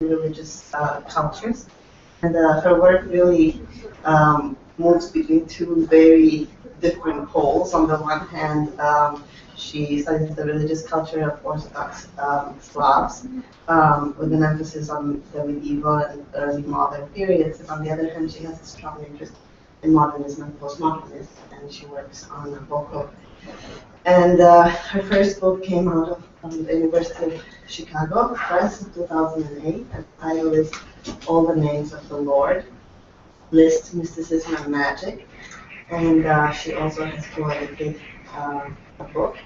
religious cultures. And her work really moves between two very different poles. On the one hand, she studies the religious culture of Orthodox Slavs, with an emphasis on the medieval and early modern periods. And on the other hand, she has a strong interest in modernism and postmodernism, and she works on vocal. And her first book came out of the University of Chicago Press in 2008, and the title is All the Names of the Lord, Lists Mysticism and Magic. And she also has co-edited a book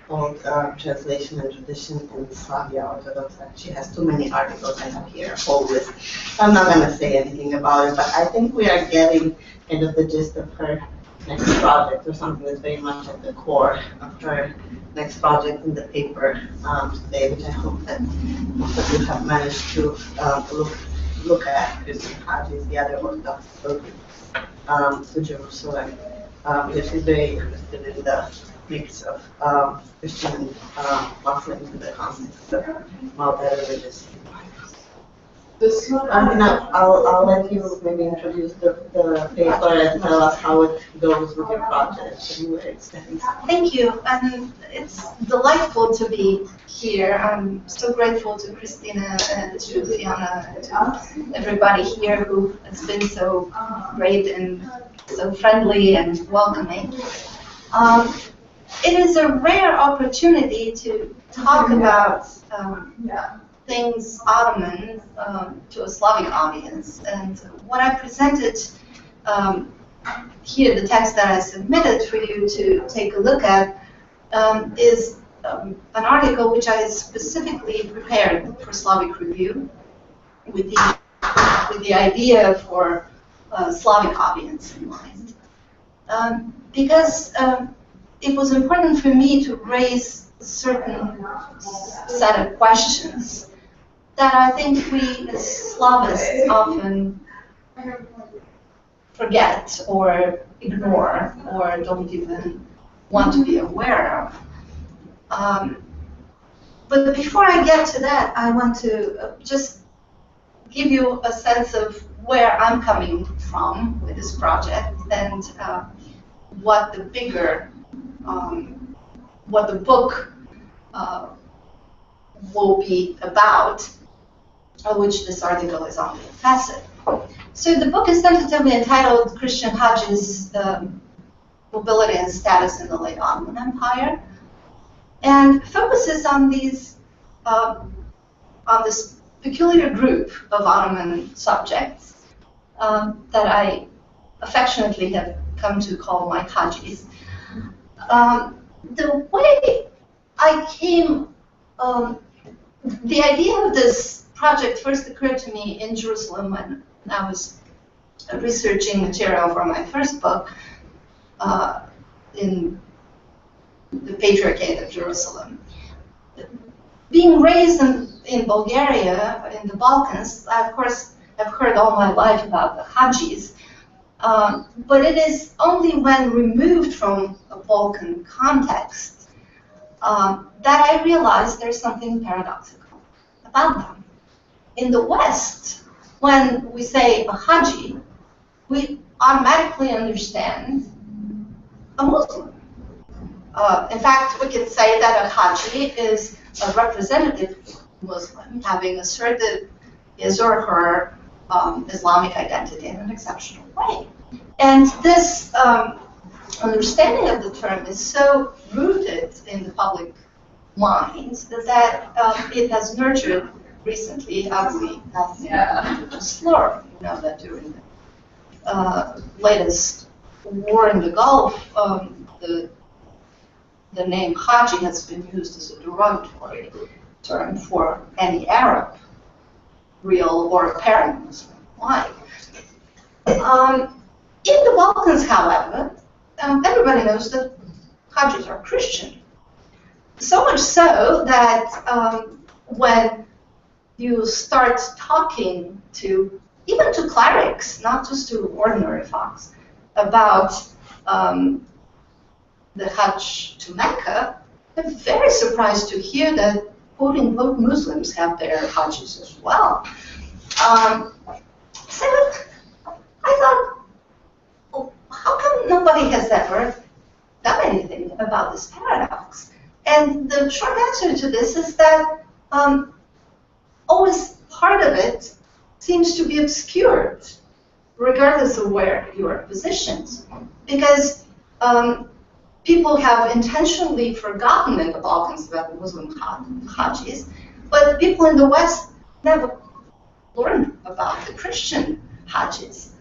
called Translation and Tradition in Slavia Orthodox. She has too many articles. I have here a whole list. So I'm not going to say anything about it, but I think we are getting kind of the gist of her next project, or something that's very much at the core of her next project in the paper today, which I hope that most of you have managed to look at. Muslim Hajjis, the other Orthodox pilgrims to Jerusalem, because she's very interested in the mix of Christian and Muslim in the context of multi-religious environments. I'll let you maybe introduce the paper and tell us how it goes with your project and where it's heading. Thank you, and it's delightful to be here. I'm so grateful to Christina and to Fiona and to everybody here who has been so great and so friendly and welcoming. It is a rare opportunity to talk about things Ottoman to a Slavic audience. And what I presented here, the text that I submitted for you to take a look at, is an article which I specifically prepared for Slavic Review with the idea for a Slavic audience in mind. Because it was important for me to raise a certain set of questions that I think we as Slavists often forget or ignore or don't even want to be aware of. But before I get to that, I want to just give you a sense of where I'm coming from with this project and what the bigger, what the book will be about, which this article is only a facet. So the book is tentatively entitled Christian Hajjis, Mobility and Status in the Late Ottoman Empire, and focuses on these, on this peculiar group of Ottoman subjects that I affectionately have come to call my Hajjis. The way I came, the idea of this project first occurred to me in Jerusalem when I was researching material for my first book in the Patriarchate of Jerusalem. Being raised in Bulgaria, in the Balkans, I, of course, have heard all my life about the Hajjis, but it is only when removed from a Balkan context that I realized there's something paradoxical about them. In the West, when we say a Hajji, we automatically understand a Muslim. In fact, we can say that a Hajji is a representative Muslim having asserted his or her Islamic identity in an exceptional way. And this understanding of the term is so rooted in the public mind that it has nurtured recently, as we have a slur. You know that during the latest war in the Gulf, the name Haji has been used as a derogatory term for any Arab, real or apparent Muslim. Why? In the Balkans, however, everybody knows that Hajjis are Christian. So much so that when you start talking to, even to clerics, not just to ordinary folks, about the Hajj to Mecca, they're very surprised to hear that quote-unquote Muslims have their Hajjis as well. So I thought, well, how come nobody has ever done anything about this paradox? And the short answer to this is that always part of it seems to be obscured, regardless of where you are positioned, because people have intentionally forgotten in the Balkans about the Muslim Hajjis, but people in the West never learned about the Christian Hajjis.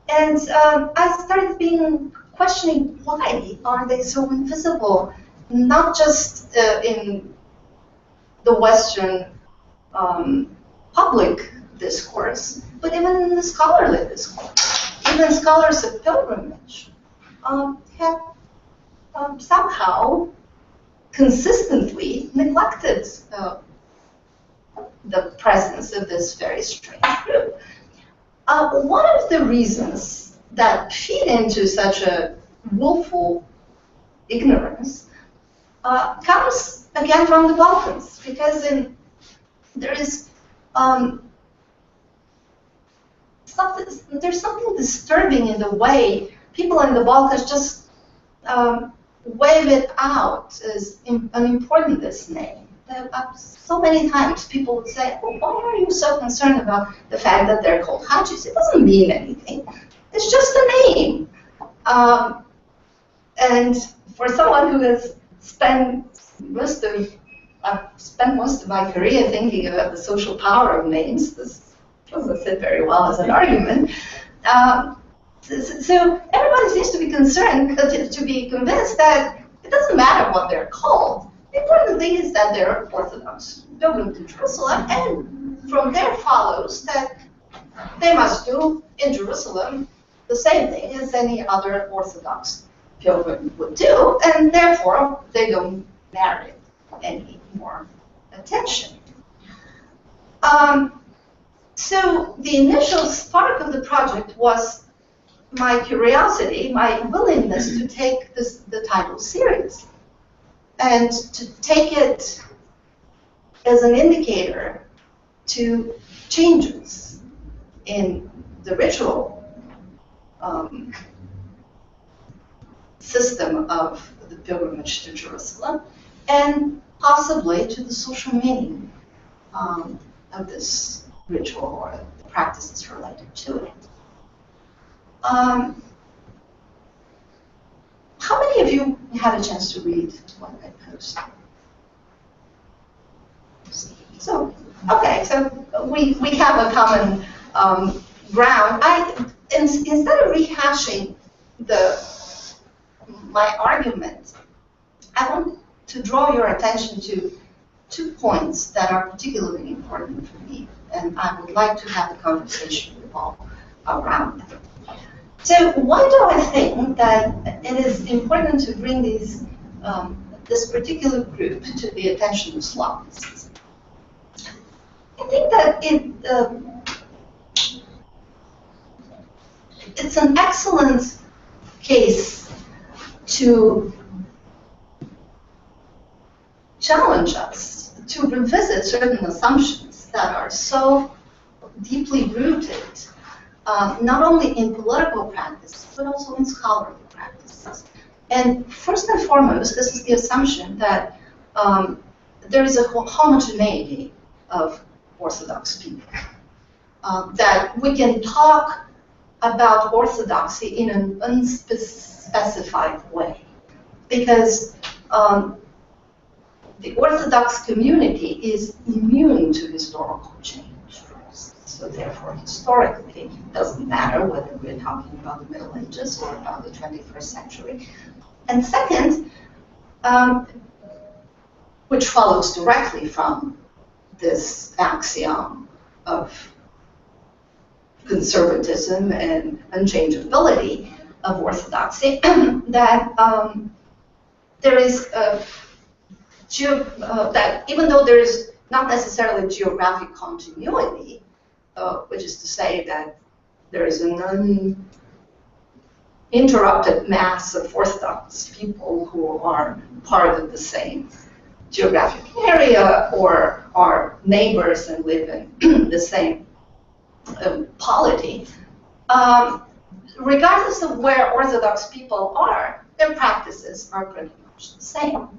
And I started questioning, why are they so invisible, not just in the Western public discourse, but even in the scholarly discourse. Even scholars of pilgrimage have somehow consistently neglected the presence of this very strange group. One of the reasons that feed into such a willful ignorance comes again from the Balkans, because there's something disturbing in the way people in the Balkans just wave it out as unimportant, this name. So many times people would say, well, why are you so concerned about the fact that they're called Hajjis? It doesn't mean anything. It's just a name. And for someone who has spent most of my career thinking about the social power of names, this doesn't sit very well as an argument. So everybody seems to be concerned, to be convinced that it doesn't matter what they're called. The important thing is that they're Orthodox pilgrim to Jerusalem, and from there follows that they must do in Jerusalem the same thing as any other Orthodox pilgrim would do, and therefore they don't merit any more attention. So the initial spark of the project was my curiosity, my willingness to take the title seriously, and to take it as an indicator to changes in the ritual system of the pilgrimage to Jerusalem, and possibly to the social meaning of this ritual or the practices related to it. How many of you had a chance to read what I posted? So, okay, so we have a common ground. Instead of rehashing my argument, I want to draw your attention to 2 points that are particularly important for me, and I would like to have a conversation revolve around them. So why do I think that it is important to bring this particular group to the attention of Slavists? I think that it's an excellent case to challenge us to revisit certain assumptions that are so deeply rooted not only in political practice, but also in scholarly practices. And first and foremost, this is the assumption that there is a homogeneity of Orthodox people. That we can talk about Orthodoxy in an unspecified way. Because the Orthodox community is immune to historical change. So therefore, historically, it doesn't matter whether we're talking about the Middle Ages or about the 21st century. And second, which follows directly from this axiom of conservatism and unchangeability of Orthodoxy, that there is that even though there is not necessarily geographic continuity, which is to say that there is an uninterrupted mass of Orthodox people who are part of the same geographic area or are neighbors and live in the same polity, regardless of where Orthodox people are, their practices are pretty much the same.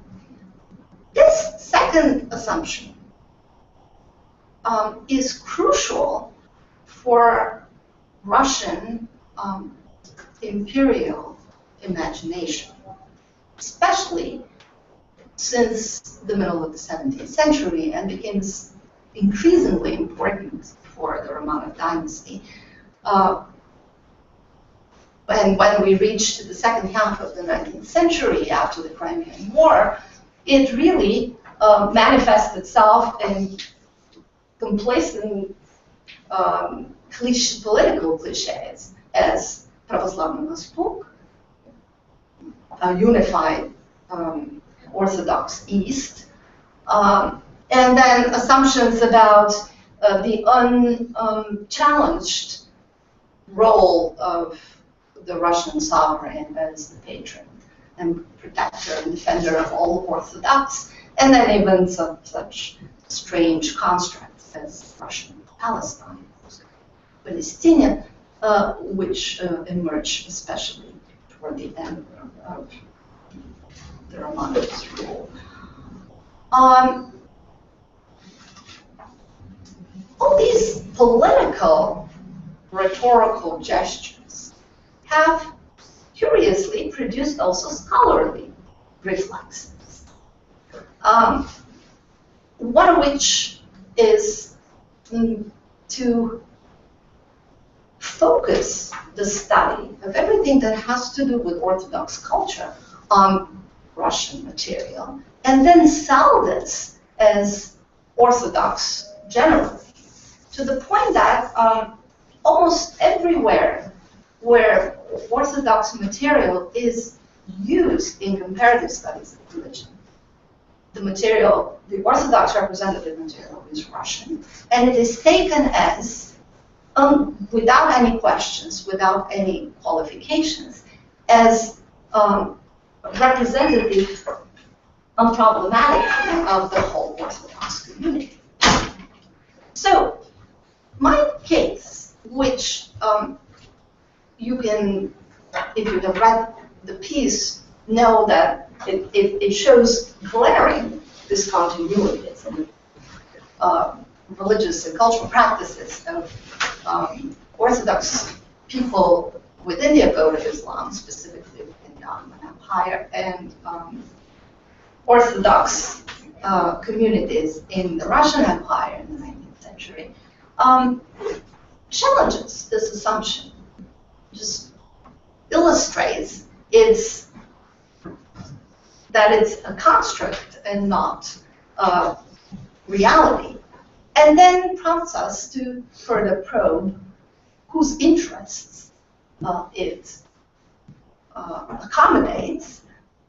This second assumption is crucial for Russian imperial imagination, especially since the middle of the 17th century and became increasingly important for the Romanov dynasty. And when we reached the second half of the 19th century, after the Crimean War, it really manifests itself in complacent political cliches as Pravoslavny Vostok, a unified Orthodox East, and then assumptions about the unchallenged role of the Russian sovereign as the patron and protector and defender of all Orthodox, and then even such strange constructs as Russian Palestine, Palestinian, which emerged especially toward the end of the Romanovs' rule. All these political, rhetorical gestures have curiously produced also scholarly reflexes. One of which is to focus the study of everything that has to do with Orthodox culture on Russian material, and then sell this as Orthodox generally, to the point that almost everywhere where Orthodox material is used in comparative studies of religion, the Orthodox representative material is Russian, and it is taken as, without any questions, without any qualifications, as representative, unproblematic of the whole Orthodox community. So, my case, which you can, if you have read the piece, know that it shows glaring discontinuities in religious and cultural practices of Orthodox people within the abode of Islam, specifically within the Ottoman Empire, and Orthodox communities in the Russian Empire in the 19th century, challenges this assumption, just illustrates that it's a construct and not reality, and then prompts us to further probe whose interests it accommodates,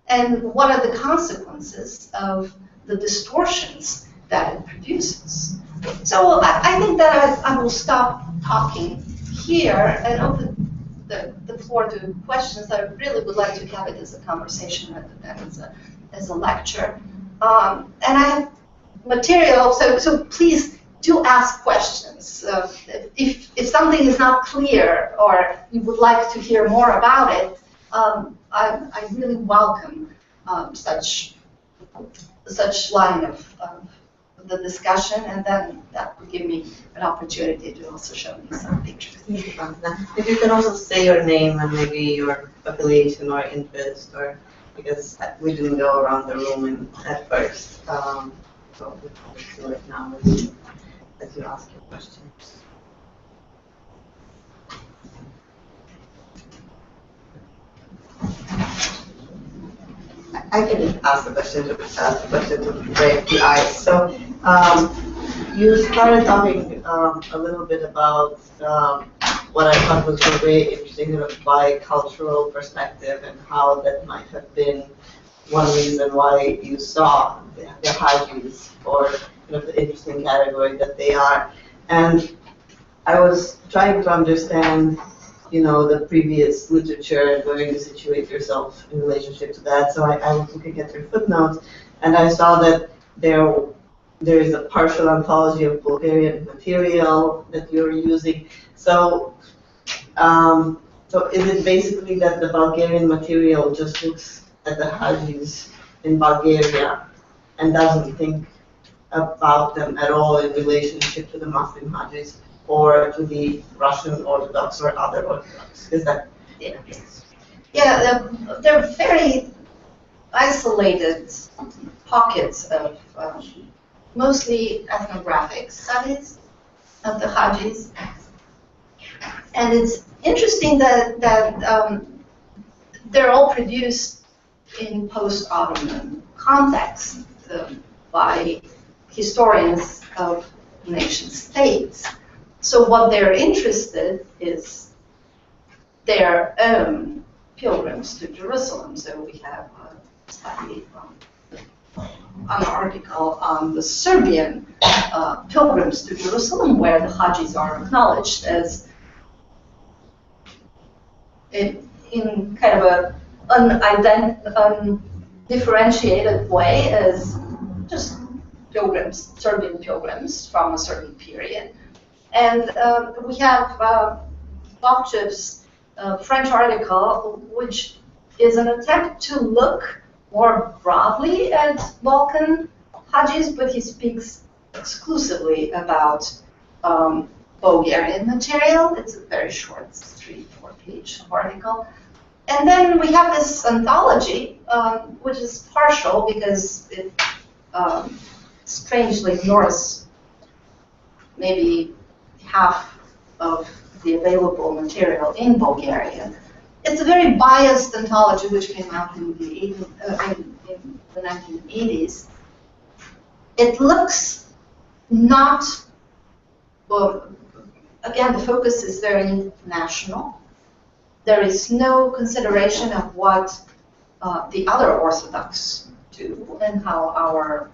and what are the consequences of the distortions that it produces. So I think that I will stop talking here and open the floor to questions. I really would like to have it as a conversation rather than as a lecture. And I have material, so please do ask questions. If something is not clear or you would like to hear more about it, I really welcome such line of the discussion, and then that would give me an opportunity to also show you some pictures. Thank you, Valentina. If you can also say your name and maybe your affiliation or interest, or because we didn't go around the room at first, so we'll do it now as you ask your question. I can ask the question to break the ice. So you started talking a little bit about what I thought was a very interesting bicultural perspective, and how that might have been one reason why you saw the Hajjis, or the interesting category that they are. And I was trying to understand the previous literature and where you situate yourself in relationship to that. So I was looking at your footnotes, And I saw that there is a partial anthology of Bulgarian material that you're using. So, so is it basically that the Bulgarian material just looks at the Hajjis in Bulgaria and doesn't think about them at all in relationship to the Muslim Hajjis or to the Russian Orthodox or other Orthodox? Is that? Yeah. Yeah, they're very isolated pockets of mostly ethnographic studies of the Hajjis. And it's interesting that they're all produced in post-Ottoman context by historians of nation states. So what they're interested is their own pilgrims to Jerusalem. So we have a study, an article on the Serbian pilgrims to Jerusalem, where the Hajjis are acknowledged as in kind of a undifferentiated way as just pilgrims, Serbian pilgrims from a certain period. And we have Bokchev's French article, which is an attempt to look more broadly at Balkan Hajjis, but he speaks exclusively about Bulgarian material. It's a very short 3-4 page article. And then we have this anthology, which is partial because it strangely ignores maybe half of the available material in Bulgaria. It's a very biased anthology which came out in the 1980s. It looks not, well, again, the focus is very national. There is no consideration of what the other Orthodox do and how our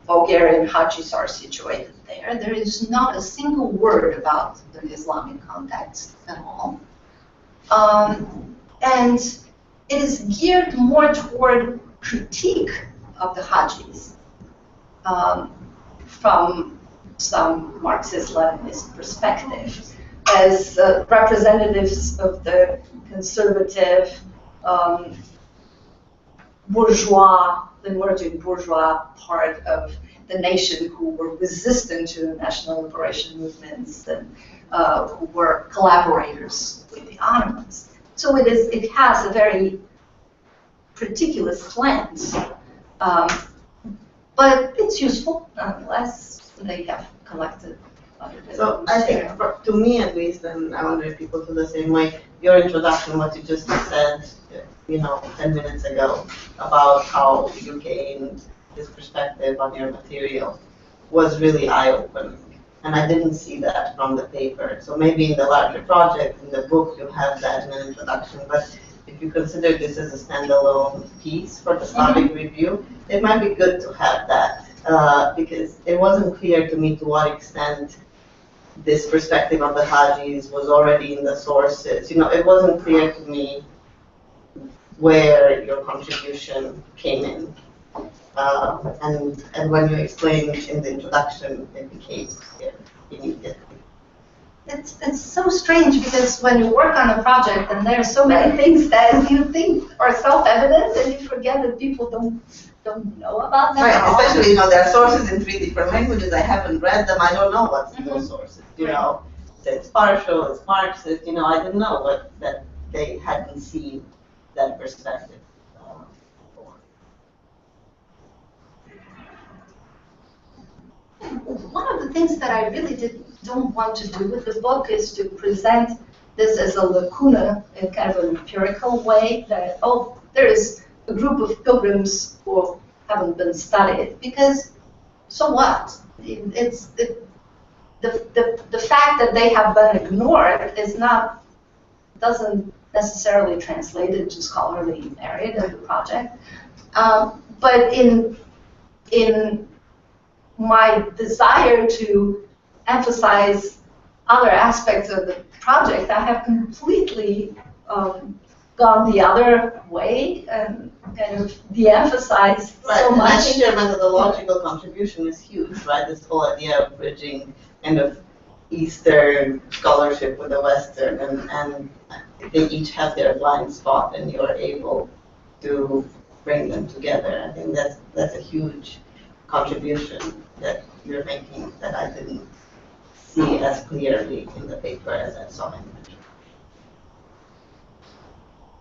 Bulgarian Hajjis are situated there. There is not a single word about the Islamic context at all. And it is geared more toward critique of the Hajjis from some Marxist-Leninist perspective as representatives of the conservative bourgeois, the emerging bourgeois part of the nation who were resistant to the national liberation movements and who were collaborators with the Ottomans. So it has a very particular slant, but it's useful nonetheless. They have collected. So I think, to me at least, and I wonder if people feel the same way, your introduction, what you just said, 10 minutes ago, about how you gained this perspective on your material was really eye-opening. And I didn't see that from the paper. So maybe in the larger project, in the book, you have that in an introduction. But if you consider this as a standalone piece for the Slavic review, it might be good to have that. Because it wasn't clear to me to what extent this perspective on the Hajjis was already in the sources. It wasn't clear to me where your contribution came in. And when you explained in the introduction, it became clear immediately. It's so strange because when you work on a project and there are so many things that you think are self-evident and you forget that people don't know about them. Right, especially, there are sources in 3 different languages. I haven't read them. I don't know what's in those sources. It's partial, it's Marxist. I didn't know that they hadn't seen that perspective before. One of the things that I really don't want to do with the book is to present this as a lacuna in kind of an empirical way that, there is a group of pilgrims who haven't been studied, because so what? The fact that they have been ignored doesn't necessarily translate into scholarly merit of the project. But in my desire to emphasize other aspects of the project, I have completely gone the other way and kind of de-emphasized so And much. I think their methodological contribution is huge, right? This whole idea of bridging kind of Eastern scholarship with the Western, and they each have their blind spot, and you're able to bring them together. I think that's a huge contribution that you're making that I didn't see as clearly in the paper as I saw in it.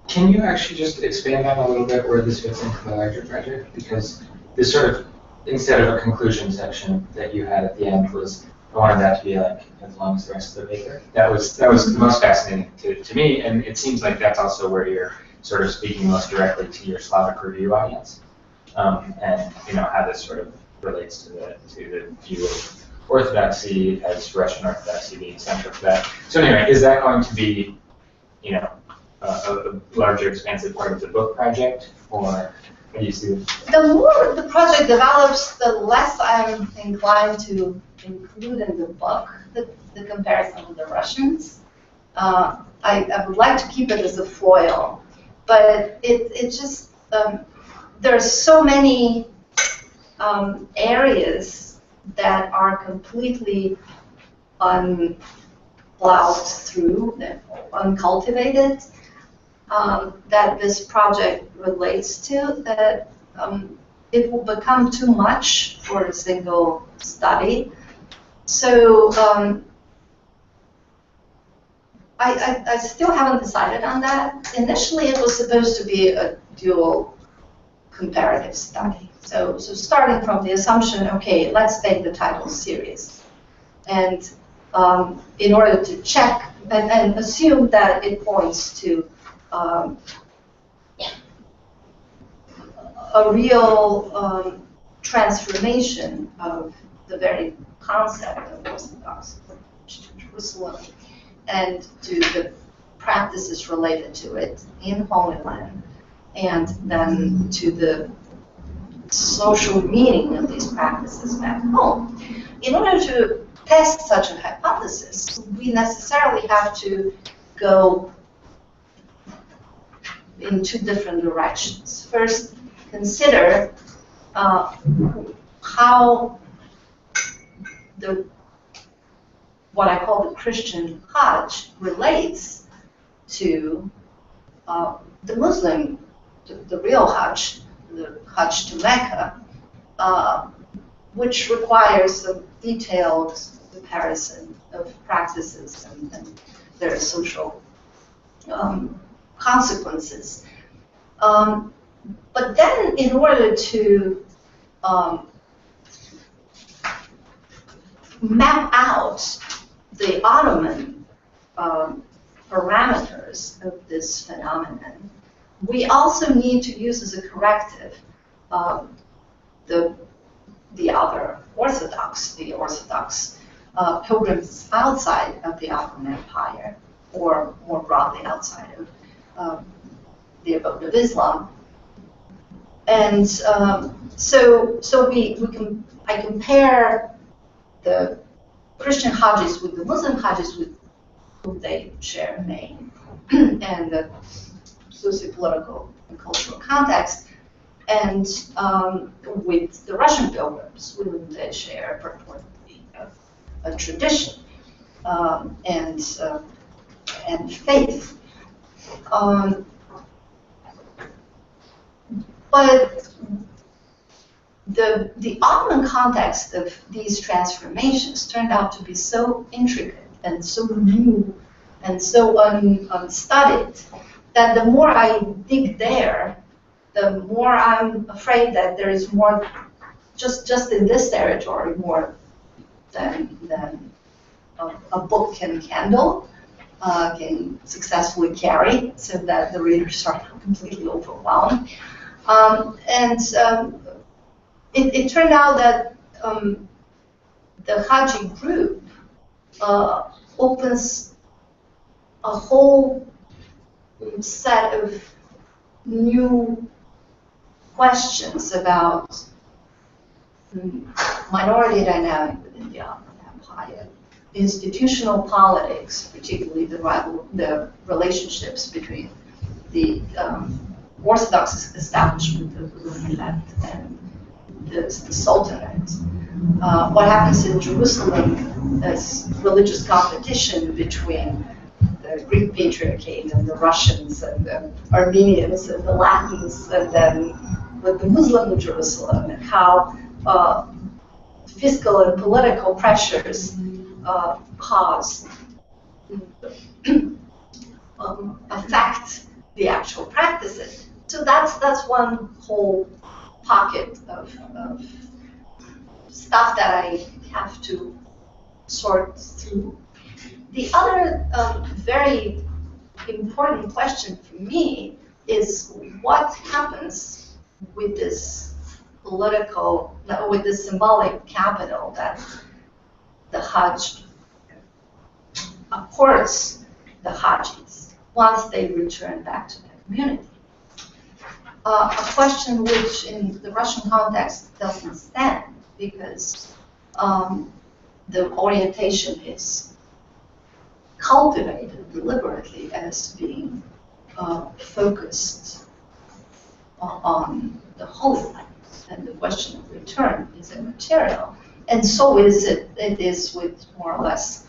Can you actually just expand on a little bit where this fits into the larger project? Because this sort of, instead of a conclusion section that you had at the end, was, I wanted that to be like as long as the rest of the paper. That was the most fascinating to me, and it seems like that's also where you're sort of speaking most directly to your Slavic review audience, and how this sort of relates to the view of Orthodoxy as Russian Orthodoxy being central to that. So anyway, is that going to be, a larger, expansive part of the book project, or how do you see it? The more the project develops, the less I'm inclined to include in the book the comparison with the Russians. I would like to keep it as a foil, but it just, there are so many areas that are completely unplowed through, uncultivated, that this project relates to, that it will become too much for a single study. So I still haven't decided on that. Initially, it was supposed to be a dual comparative study. So starting from the assumption, okay, let's take the title serious. And in order to check and assume that it points to a real transformation of the very concept of Orthodox to Jerusalem and to the practices related to it in Holy Land, and then to the social meaning of these practices back home. In order to test such a hypothesis, we necessarily have to go in two different directions. First, consider how what I call the Christian Hajj relates to the Muslim, the real Hajj, the Hajj to Mecca, which requires a detailed comparison of practices and their social consequences. But then, in order to map out the Ottoman parameters of this phenomenon, we also need to use as a corrective the other Orthodox, the Orthodox pilgrims outside of the Ottoman Empire, or more broadly outside of the abode of Islam. And I compare the Christian Hajjis with the Muslim Hajjis with whom they share a name and the socio-political and cultural context, and with the Russian pilgrims with whom they share purportedly a tradition and faith. But the Ottoman context of these transformations turned out to be so intricate and so new and so unstudied that the more I dig there, the more I'm afraid that there is more, just in this territory, more than a book can handle, can successfully carry, so that the readers are not completely overwhelmed. It turned out that the Haji group opens a whole set of new questions about minority dynamic within the Ottoman Empire, institutional politics, particularly the relationships between the Orthodox establishment of the Ruhiyat and the Sultanate. What happens in Jerusalem is religious competition between the Greek Patriarchate and the Russians and the Armenians and the Latins, and then with the Muslim in Jerusalem, and how fiscal and political pressures cause affect the actual practices. So that's one whole pocket of stuff that I have to sort through. The other very important question for me is what happens with this with this symbolic capital that the Hajj accords the Hajjis once they return back to their community. A question which in the Russian context doesn't stand because the orientation is cultivated deliberately as being focused on the Holy Land, and the question of return is immaterial. And so it is with more or less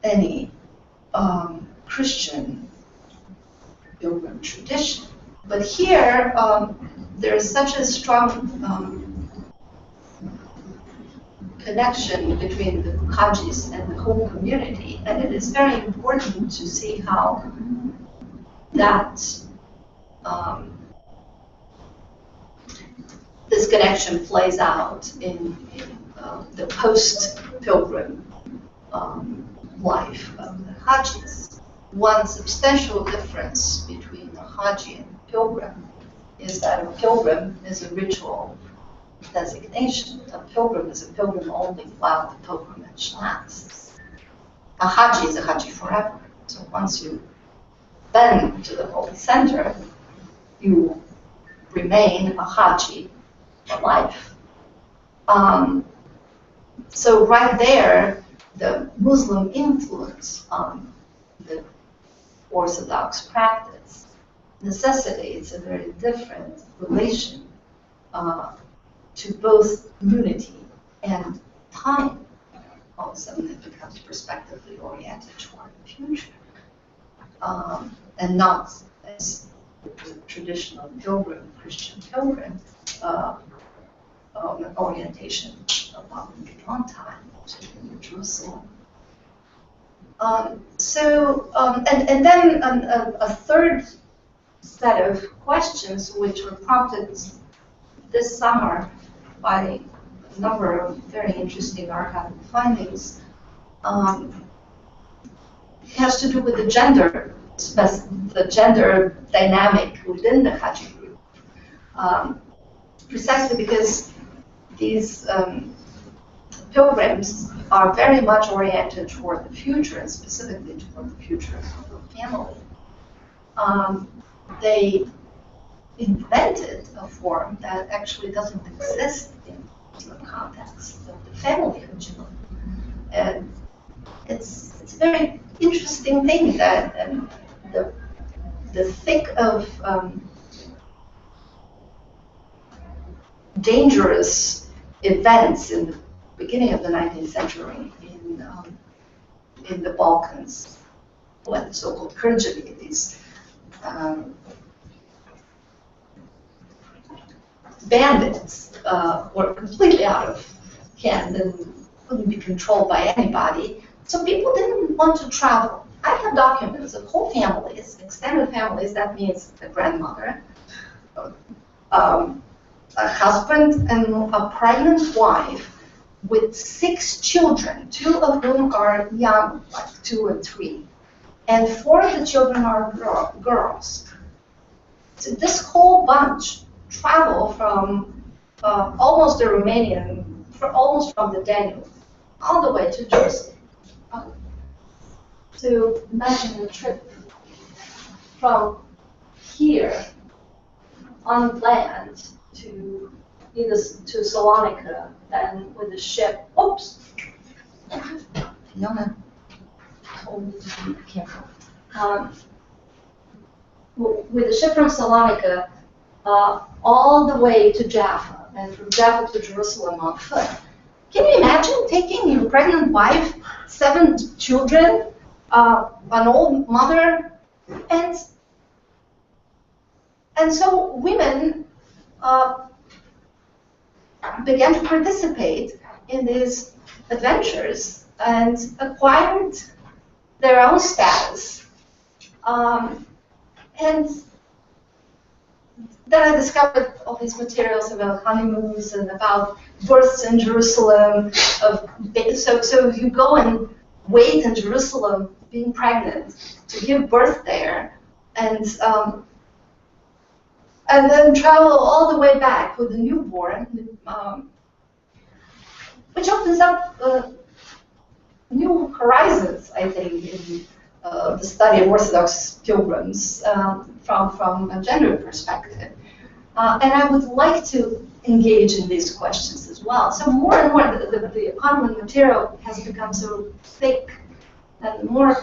any Christian pilgrim tradition. But here, there is such a strong connection between the Hajjis and the whole community, and it is very important to see how that this connection plays out in the post-pilgrim life of the Hajjis. One substantial difference between a Hajji and a pilgrim is that a pilgrim is a ritual designation. A pilgrim is a pilgrim only while the pilgrimage lasts. A Hajji is a Hajji forever. So once you bend to the holy center, you remain a Hajji for life. So right there, the Muslim influence on the Orthodox practice necessitates a very different relation to both unity and time. All of a sudden it becomes prospectively oriented toward the future, and not as the traditional pilgrim, Christian pilgrim, orientation about on time to Jerusalem. And then a third set of questions which were prompted this summer by a number of very interesting archival findings has to do with the gender dynamic within the Hajji group. Precisely because these pilgrims are very much oriented toward the future, and specifically toward the future of the family. They invented a form that actually doesn't exist in the context of the family ritual. And it's a very interesting thing that the thick of dangerous events in the beginning of the 19th century in the Balkans, when the so-called Kyrgyz, these bandits were completely out of hand and couldn't be controlled by anybody. So people didn't want to travel. I have documents of whole families, extended families, that means a grandmother, a husband and a pregnant wife with 6 children, 2 of whom are young, like 2 and 3, and 4 of the children are girls. So this whole bunch travel from almost the Romanian, almost from the Danube, all the way to Jerusalem. To imagine a trip from here on land to either to Salonika, then with a ship. Oops! Fiona told me to be careful. with a ship from Salonika all the way to Jaffa, and from Jaffa to Jerusalem on foot. Can you imagine taking your pregnant wife, 7 children, an old mother, and so women began to participate in these adventures and acquired their own status. And then I discovered all these materials about honeymoons and about births in Jerusalem. So you go and wait in Jerusalem, being pregnant, to give birth there, and then travel all the way back with the newborn, which opens up new horizons, I think, in the study of Orthodox pilgrims from a gender perspective. And I would like to engage in these questions as well. So more and more, the Ottoman material has become so thick, and the more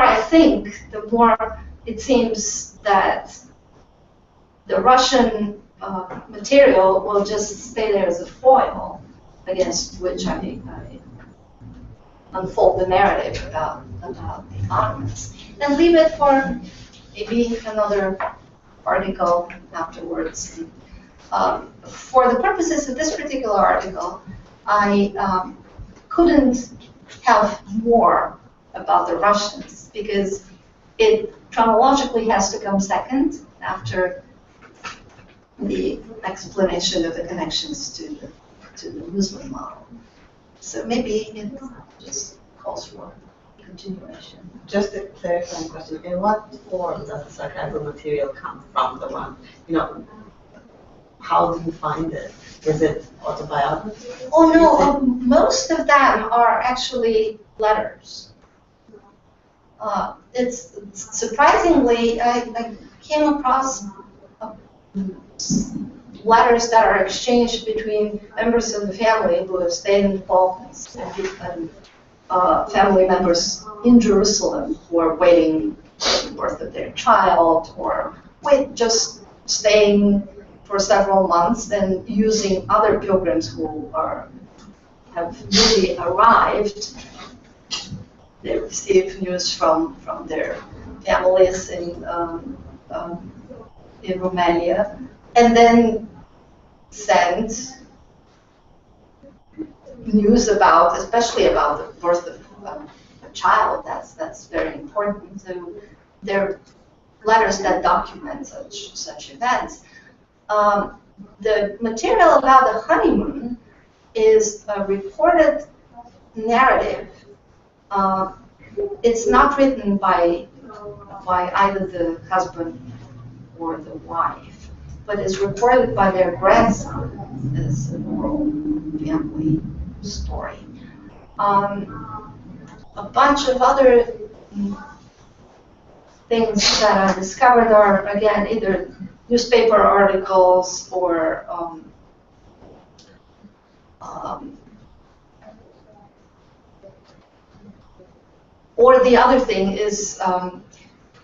I think, the more it seems that the Russian material will just stay there as a foil against which I unfold the narrative about the Ottomans, and leave it for maybe another article afterwards. For the purposes of this particular article, I couldn't have more about the Russians because it chronologically has to come second after the explanation of the connections to the Muslim model. So maybe it just calls for continuation. Just a clarifying question. In what form does the archival material come from? The one, how do you find it? Is it autobiography? Oh no, most of them are actually letters. It's surprisingly, I came across letters that are exchanged between members of the family who have stayed in the Balkans and family members in Jerusalem who are waiting for the birth of their child, or just staying for several months and using other pilgrims who have newly arrived. They receive news from their families in Romania, and then send news about, especially about the birth of a child. That's very important. So they're letters that document such events. The material about the honeymoon is a reported narrative. It's not written by either the husband or the wife, but is reported by their grandson as an oral family story. A bunch of other things that I discovered are, again, either newspaper articles or the other thing is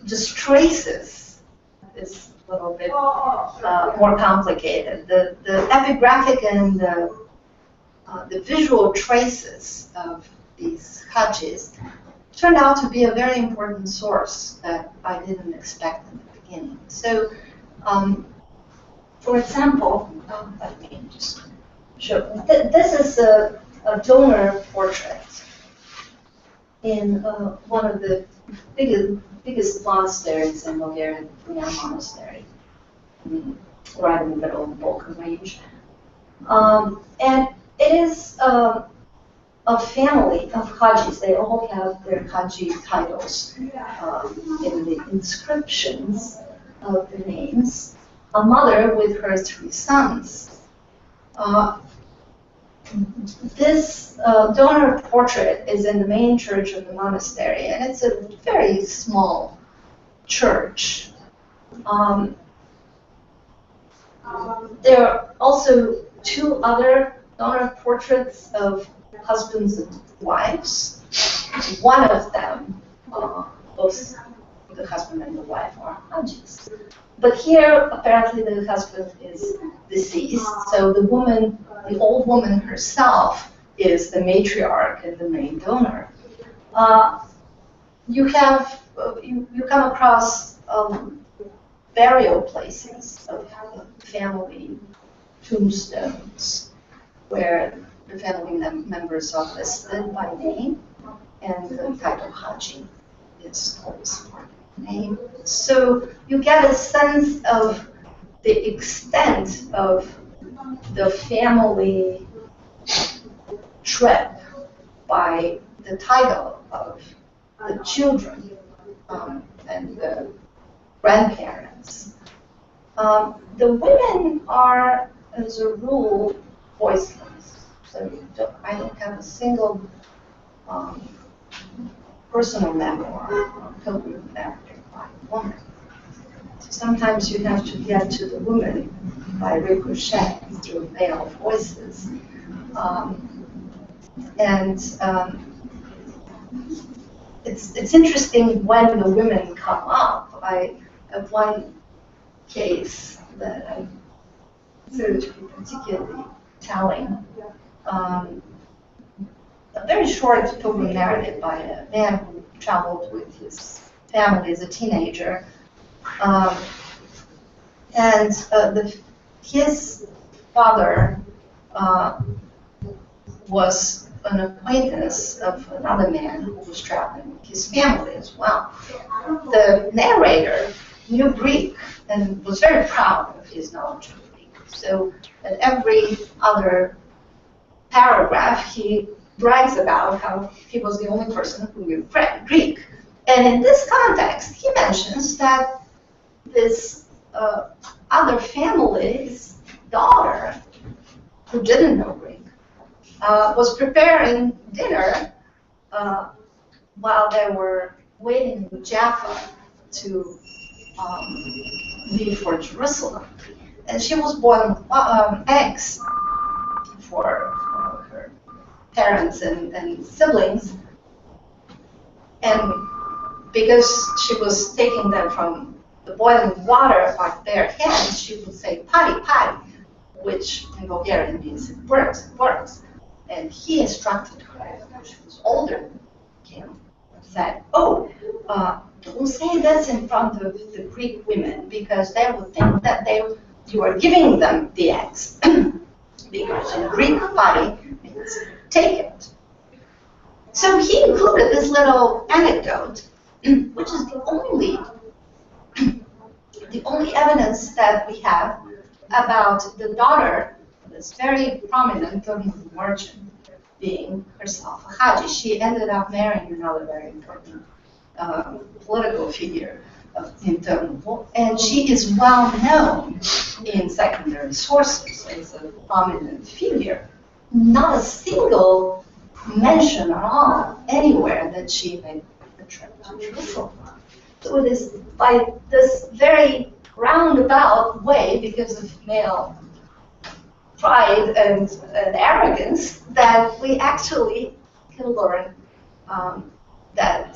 just traces. It's a little bit more complicated. The epigraphic and the visual traces of these Hajjis turned out to be a very important source that I didn't expect in the beginning. So, for example, let me just show. This is a donor portrait in one of the biggest monasteries in Bulgaria, the Brian Monastery, right in the middle of the Balkan range. And it is a family of Hajjis. They all have their Hajji titles in the inscriptions of the names. A mother with her 3 sons. This donor portrait is in the main church of the monastery, and it's a very small church. There are also 2 other donor portraits of husbands and wives. One of them, both the husband and the wife are Hajjis. But here, apparently, the husband is deceased, so the woman, the old woman herself, is the matriarch and the main donor. You come across burial places of family tombstones where the family members are listed by name, and the title Hajji is always part of the name. So you get a sense of the extent of the family trip by the title of the children and the grandparents. The women are, as a rule, voiceless. So I don't have a single personal memoir or pilgrim narrative by a woman. So sometimes you have to get to the woman by ricochet through male voices. It's interesting when the women come up. I have one case that I consider to be particularly telling. A very short pilgrim narrative by a man who traveled with his family as a teenager. His father was an acquaintance of another man who was traveling with his family as well. The narrator knew Greek and was very proud of his knowledge of Greek. So at every other paragraph, he brags about how he was the only person who knew Greek. And in this context, he mentions that this other family's daughter, who didn't know Greek, was preparing dinner while they were waiting in Jaffa to leave for Jerusalem. And she was boiling eggs for her parents and siblings. And because she was taking them from the boiling water by their hands, she would say, "Pari, pari," which in Bulgarian means it works, it works. And he instructed her, because she was older than him, said, "Oh, don't say this in front of the Greek women, because they would think that you are giving them the eggs." Because in Greek, pari means take it. So he included this little anecdote, which is the only evidence that we have about the daughter, this very prominent Ottoman merchant, being herself a Hajji. She ended up marrying another very important political figure in Turkey, and she is well known in secondary sources as a prominent figure. Not a single mention at all anywhere that she made the trip to Jerusalem. So it is by this very roundabout way, because of male pride and arrogance, that we actually can learn that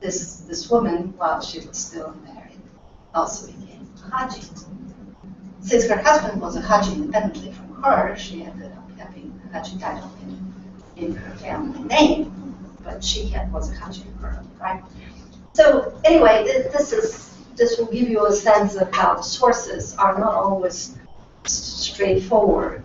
this woman, while she was still married, also became a Hajji. Since her husband was a Hajji independently from her, she ended up having a Hajji title in her family name, but she was a Hajji currently, right? So anyway, this will give you a sense of how the sources are not always straightforward.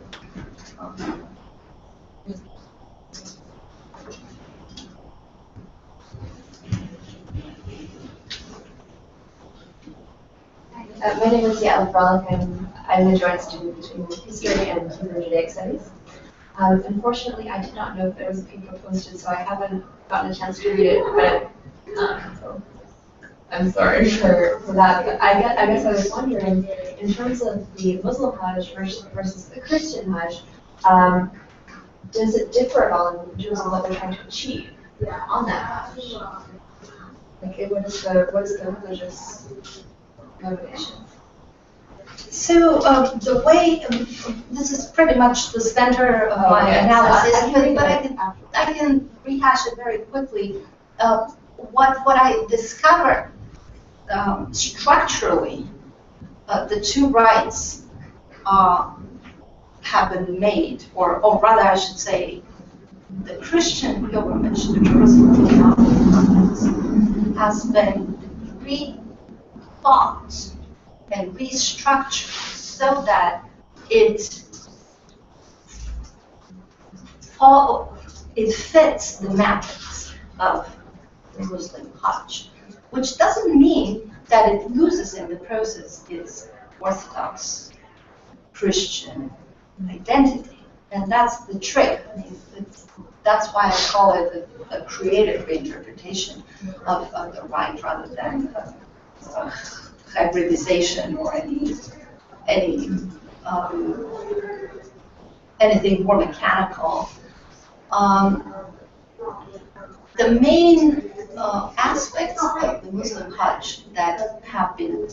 My name is Yael Frolic. I'm a joint student between history and Hebrew Judaic studies. Unfortunately, I did not know if there was a paper posted, so I haven't gotten a chance to read it, but so I'm sorry for that. But I guess I was wondering, in terms of the Muslim Hajj versus the Christian Hajj, does it differ at all in terms of what they're trying to achieve on that Hajj? Like, what is the religious motivation? So the way, this is pretty much the center of my analysis, but I can rehash it very quickly. what I discovered structurally, the two rites have been made, or rather I should say, the Christian pilgrimage to Jerusalem has been rethought and restructured so that it fits the metrics of the Muslim Hajj, which doesn't mean that it loses in the process its Orthodox Christian identity. And that's the trick. I mean, that's why I call it a creative reinterpretation of the rite rather than a hybridization or anything more mechanical. The main aspects of the Muslim Hajj that have been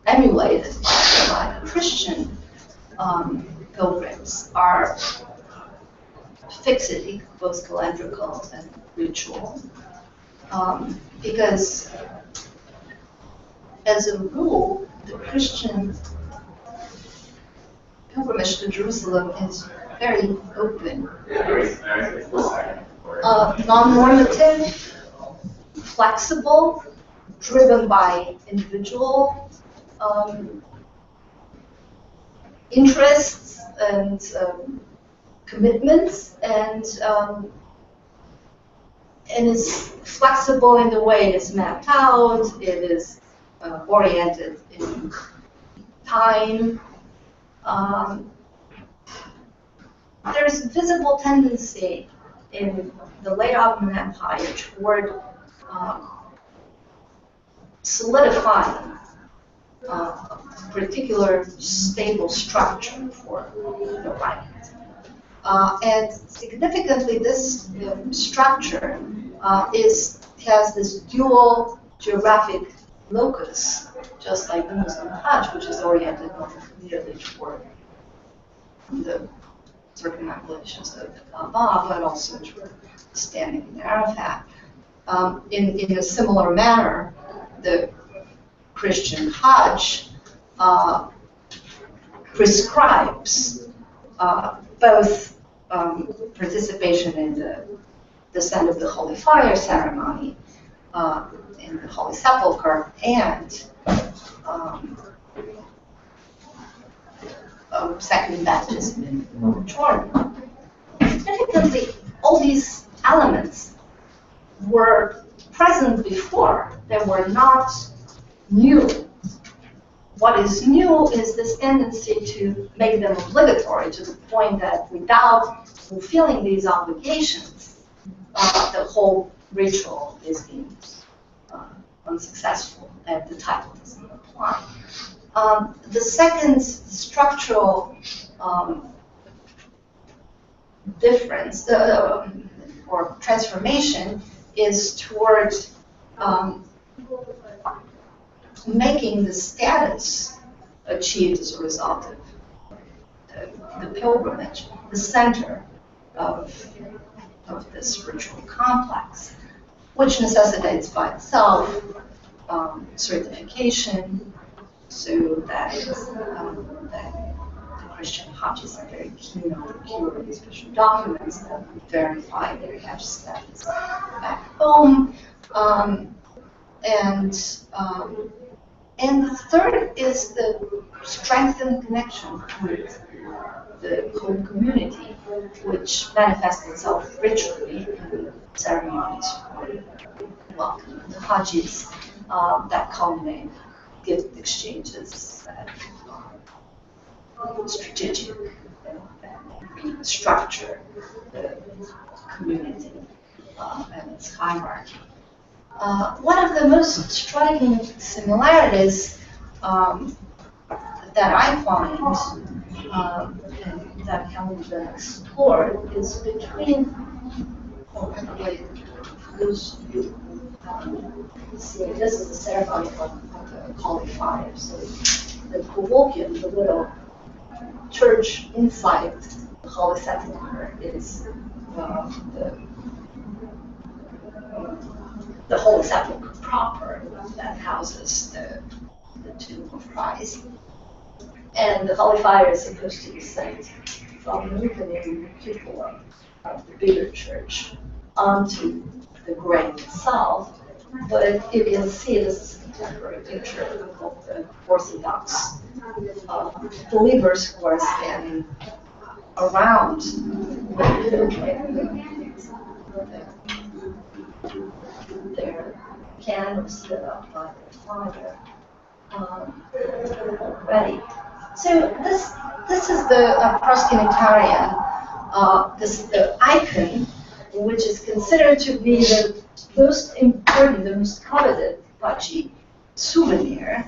emulated by the Christian pilgrims are fixity, both calendrical and ritual, because as a rule, the Christian pilgrimage to Jerusalem is very open, non-normative, flexible, driven by individual interests and commitments, and is flexible in the way it's mapped out. It is oriented in time. There's a visible tendency in the late Ottoman Empire toward solidifying a particular stable structure for the rite. And significantly, this structure has this dual geographic locus, just like the Muslim Hajj, which is oriented not merely toward the circumambulations of Kaaba, but also toward standing in Arafat. In a similar manner, the Christian Hajj prescribes both participation in the descent of the Holy Fire ceremony in the Holy Sepulchre and second baptism in Jordan. Significantly, all these elements were present before. They were not new. What is new is this tendency to make them obligatory to the point that without fulfilling these obligations, the whole ritual is being unsuccessful and the title doesn't apply. The second structural difference or transformation is toward making the status achieved as a result of the pilgrimage the center of this ritual complex, which necessitates by itself certification, so that the Christian Hajjis are very keen on procuring special documents that verify their Hajj status back home. And the third is the strengthened connection with the whole community, which manifests itself ritually in ceremonies for welcoming the Hajjis that culminate gift exchanges that strategic and structure the community and its hierarchy. One of the most striking similarities that I find and that haven't been explored is between see, this is the ceremony of the Holy Fire. So the Colloquium, the little church inside the Holy Sepulchre, is the Holy Sepulchre proper that houses the tomb of Christ. And the holy fire is supposed to descend from the opening cupola of the bigger church onto the grave itself. But you can see this is a contemporary picture of the Orthodox believers who are standing around their candles lit up by the fire ready. So this is the proskunitarian, this is the icon, which is considered to be the most important, the most coveted Hajji souvenir,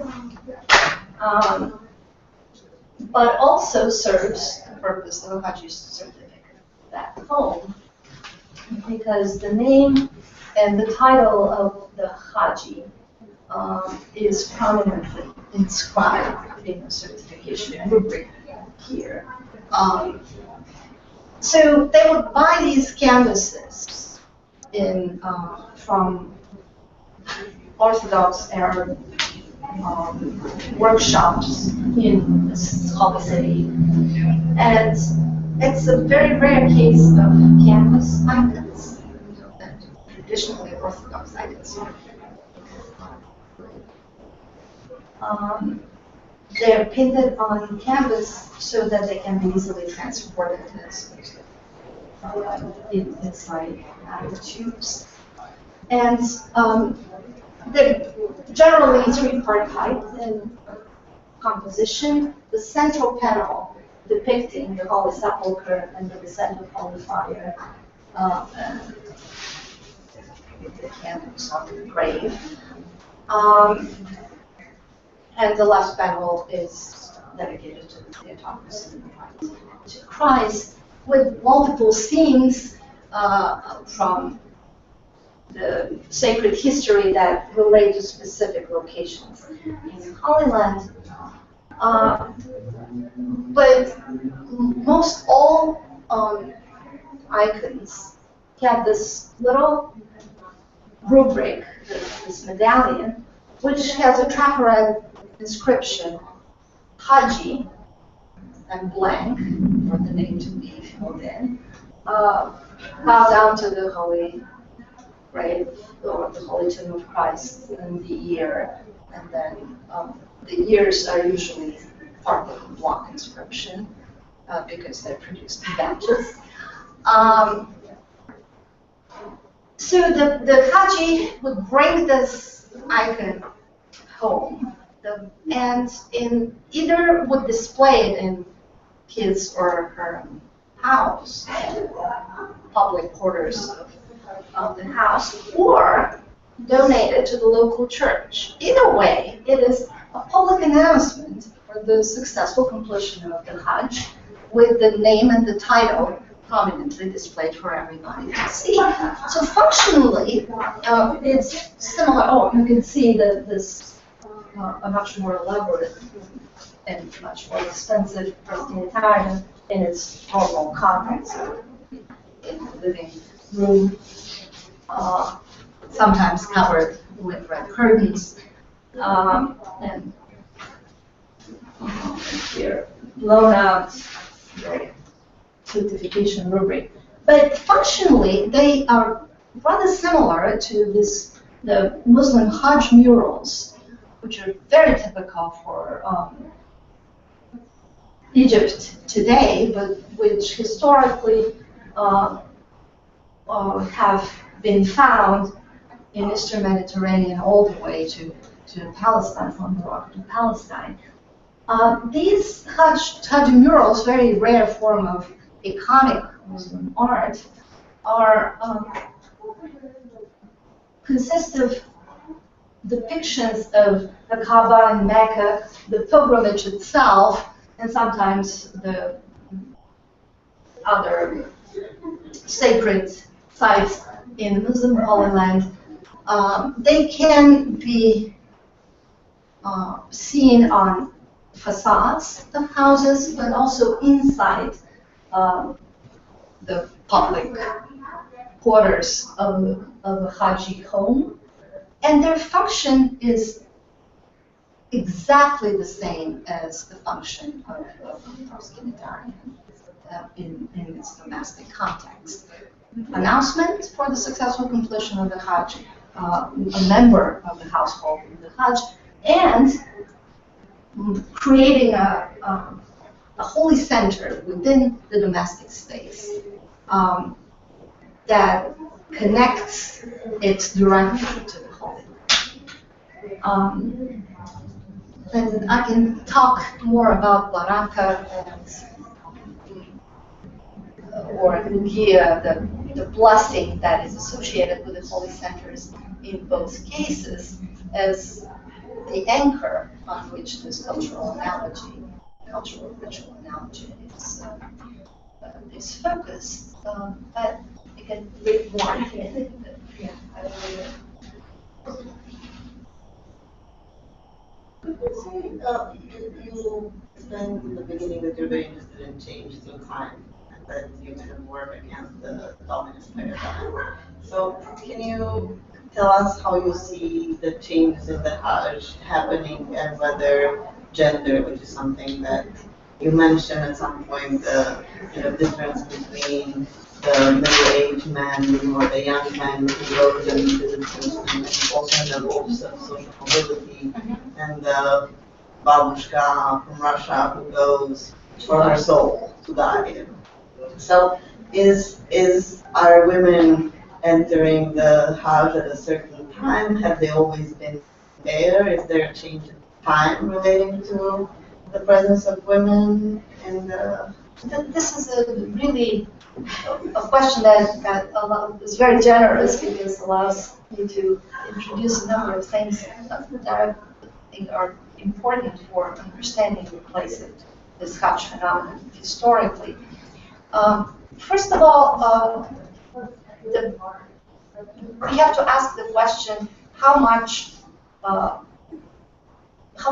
but also serves the purpose of a Hajji certificate back home, because the name and the title of the Hajji is prominently inscribed in the certification rubric here. So they would buy these canvases from Orthodox Arab workshops in this holy city, and it's a very rare case of canvas icons, traditionally Orthodox icons. They're painted on canvas so that they can be easily transported inside the tubes. And they're generally three-part height in composition. The central panel depicting the Holy Sepulchre and the descent of Holy Fire, with the candles on the grave. And the left panel is dedicated to the Theotokos and to Christ, with multiple scenes from the sacred history that relate to specific locations in Holy Land. But most all icons have this little rubric, this medallion, which has a trapezoid inscription, Hajji, and blank, for the name to be filled in, bow down to the holy grave or the holy tomb of Christ in the year, and then the years are usually part of the block inscription because they're produced in batches. So the Hajji would bring this icon home, and either would display it in his or her house, public quarters of the house, or donate it to the local church. Either way, it is a public announcement for the successful completion of the Hajj, with the name and the title prominently displayed for everybody to see. So functionally, it's similar. Oh, you can see that this a much more elaborate and much more expensive proskunitarian in its normal context, in the living room, sometimes covered with red curtains, and here blown out certification rubric. But functionally, they are rather similar to the Muslim Hajj murals, which are very typical for Egypt today, but which historically have been found in Eastern Mediterranean all the way to Palestine, from Morocco to Palestine. These Hajj murals, very rare form of iconic Muslim art, consist of depictions of the Kaaba in Mecca, the pilgrimage itself, and sometimes the other sacred sites in Muslim Holy Land. They can be seen on facades of houses, but also inside the public quarters of a Hajji home. And their function is exactly the same as the function of a proskynitarian in its domestic context. Announcement for the successful completion of the Hajj, a member of the household in the Hajj, and creating a holy center within the domestic space that connects it directly to the holy. And I can talk more about baraka or lugia, the blessing that is associated with the holy centers in both cases, as the anchor on which this cultural ritual analogy is focused. But you can read more. Yeah, I will read it. You explained in the beginning that you're very interested in change through time, and that you kind of work against the dominant paradigm. So can you tell us how you see the changes in the Hajj happening, and whether gender, which is something that you mentioned at some point, the difference between the middle-aged man or the young man who goes and visits Muslim, and also in the roles of social mobility, and the babushka from Russia who goes for her soul to die. So are women entering the Hajj at a certain time? Have they always been there? Is there a change in time relating to the presence of women in the... This is really a question that is very generous, because it allows me to introduce a number of things that I think are important for understanding the place of this Hajj phenomenon historically. First of all, we have to ask the question: how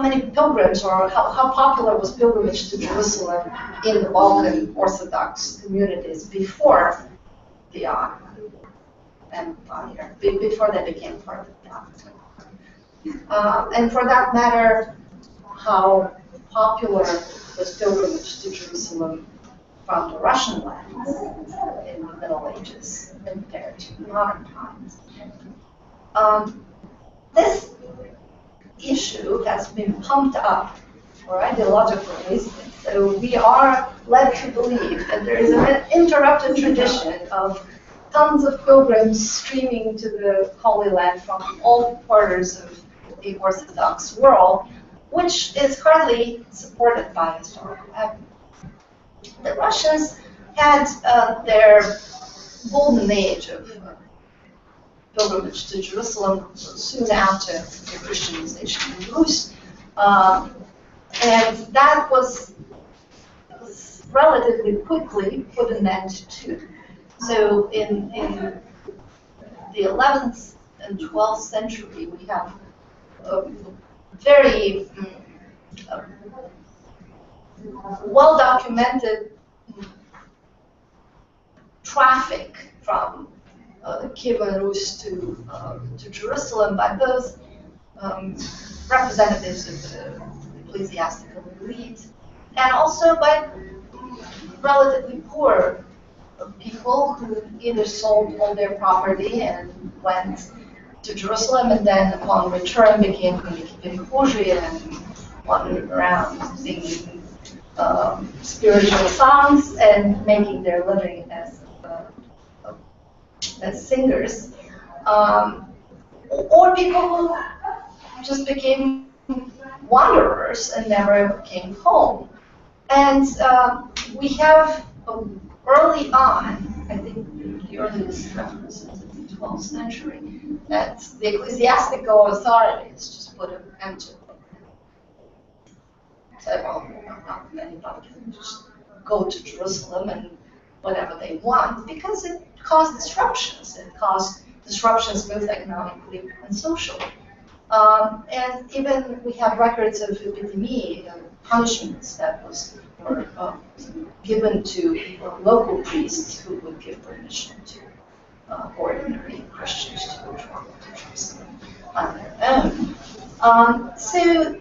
many pilgrims, or how popular was pilgrimage to Jerusalem in the Balkan Orthodox communities before the Ottoman Empire, before they became part of the Ottoman? And for that matter, how popular was pilgrimage to Jerusalem from the Russian lands in the Middle Ages compared to modern times? This issue has been pumped up for ideological reasons. So we are led to believe that there is an interrupted tradition of tons of pilgrims streaming to the Holy Land from all quarters of the Orthodox world, which is hardly supported by historical evidence. The Russians had their golden age of pilgrimage to Jerusalem soon after the Christianization of Rus, and that was relatively quickly put an end to. So in the 11th and 12th century, we have very well-documented traffic from Kiev and Rus to Jerusalem by both representatives of the ecclesiastical elite, and also by relatively poor people who either sold all their property and went to Jerusalem, and then upon return became Hajji and wandering around singing spiritual songs and making their living as singers, or people who just became wanderers and never came home. And we have early on, I think the earliest references in the 12th century, that the ecclesiastical authorities just put an end to it. So, well, not anybody can just go to Jerusalem and whatever they want, because it caused disruptions. It caused disruptions both economically and socially. And even we have records of epidemic punishments that were given to local priests who would give permission to ordinary Christians to go to Jerusalem So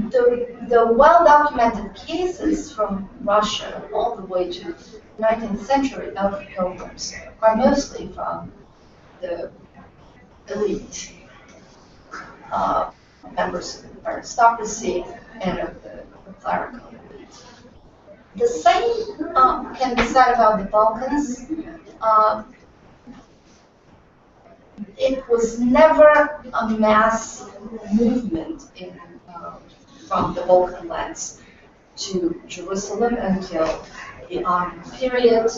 the well-documented cases from Russia all the way to 19th century of pilgrims are mostly from the elite, members of the aristocracy and of the clerical elite. The same can be said about the Balkans. It was never a mass movement from the Balkan lands to Jerusalem until the Ottoman period.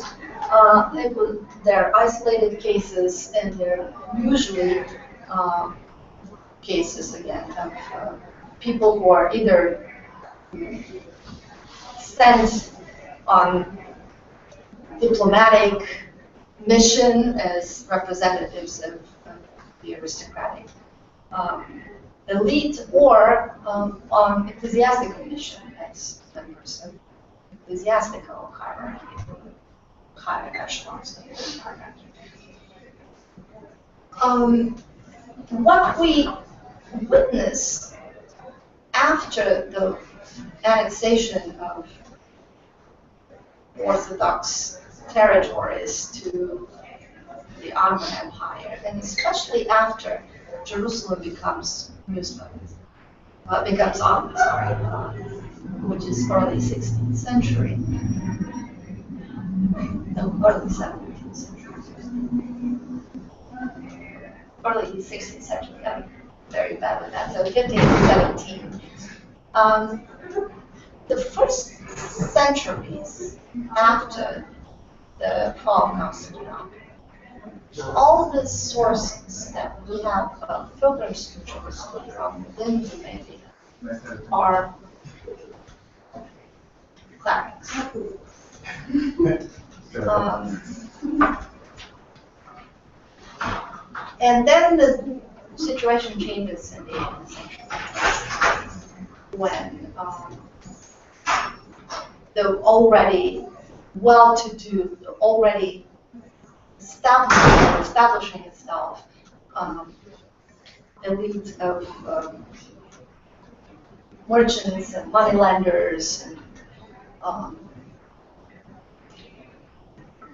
They're isolated cases, and they're usually cases, again, of people who are either sent on diplomatic mission as representatives of the aristocratic elite, or on ecclesiastical mission as members of ecclesiastical hierarchy, higher echelons of the hierarchy. What we witnessed after the annexation of Orthodox territories to the Ottoman Empire, and especially after Jerusalem becomes Muslim, becomes Ottoman, which is early 16th century, no, early 17th century, early 16th century. I'm very bad with that. So 15 to 17. The first centuries after the fall of Constantinople, all the sources that we have of pilgrims to Jerusalem from within the Medina are clerics. And then the situation changes in the 18th century when the already well-to-do, already establishing itself elite of merchants and moneylenders and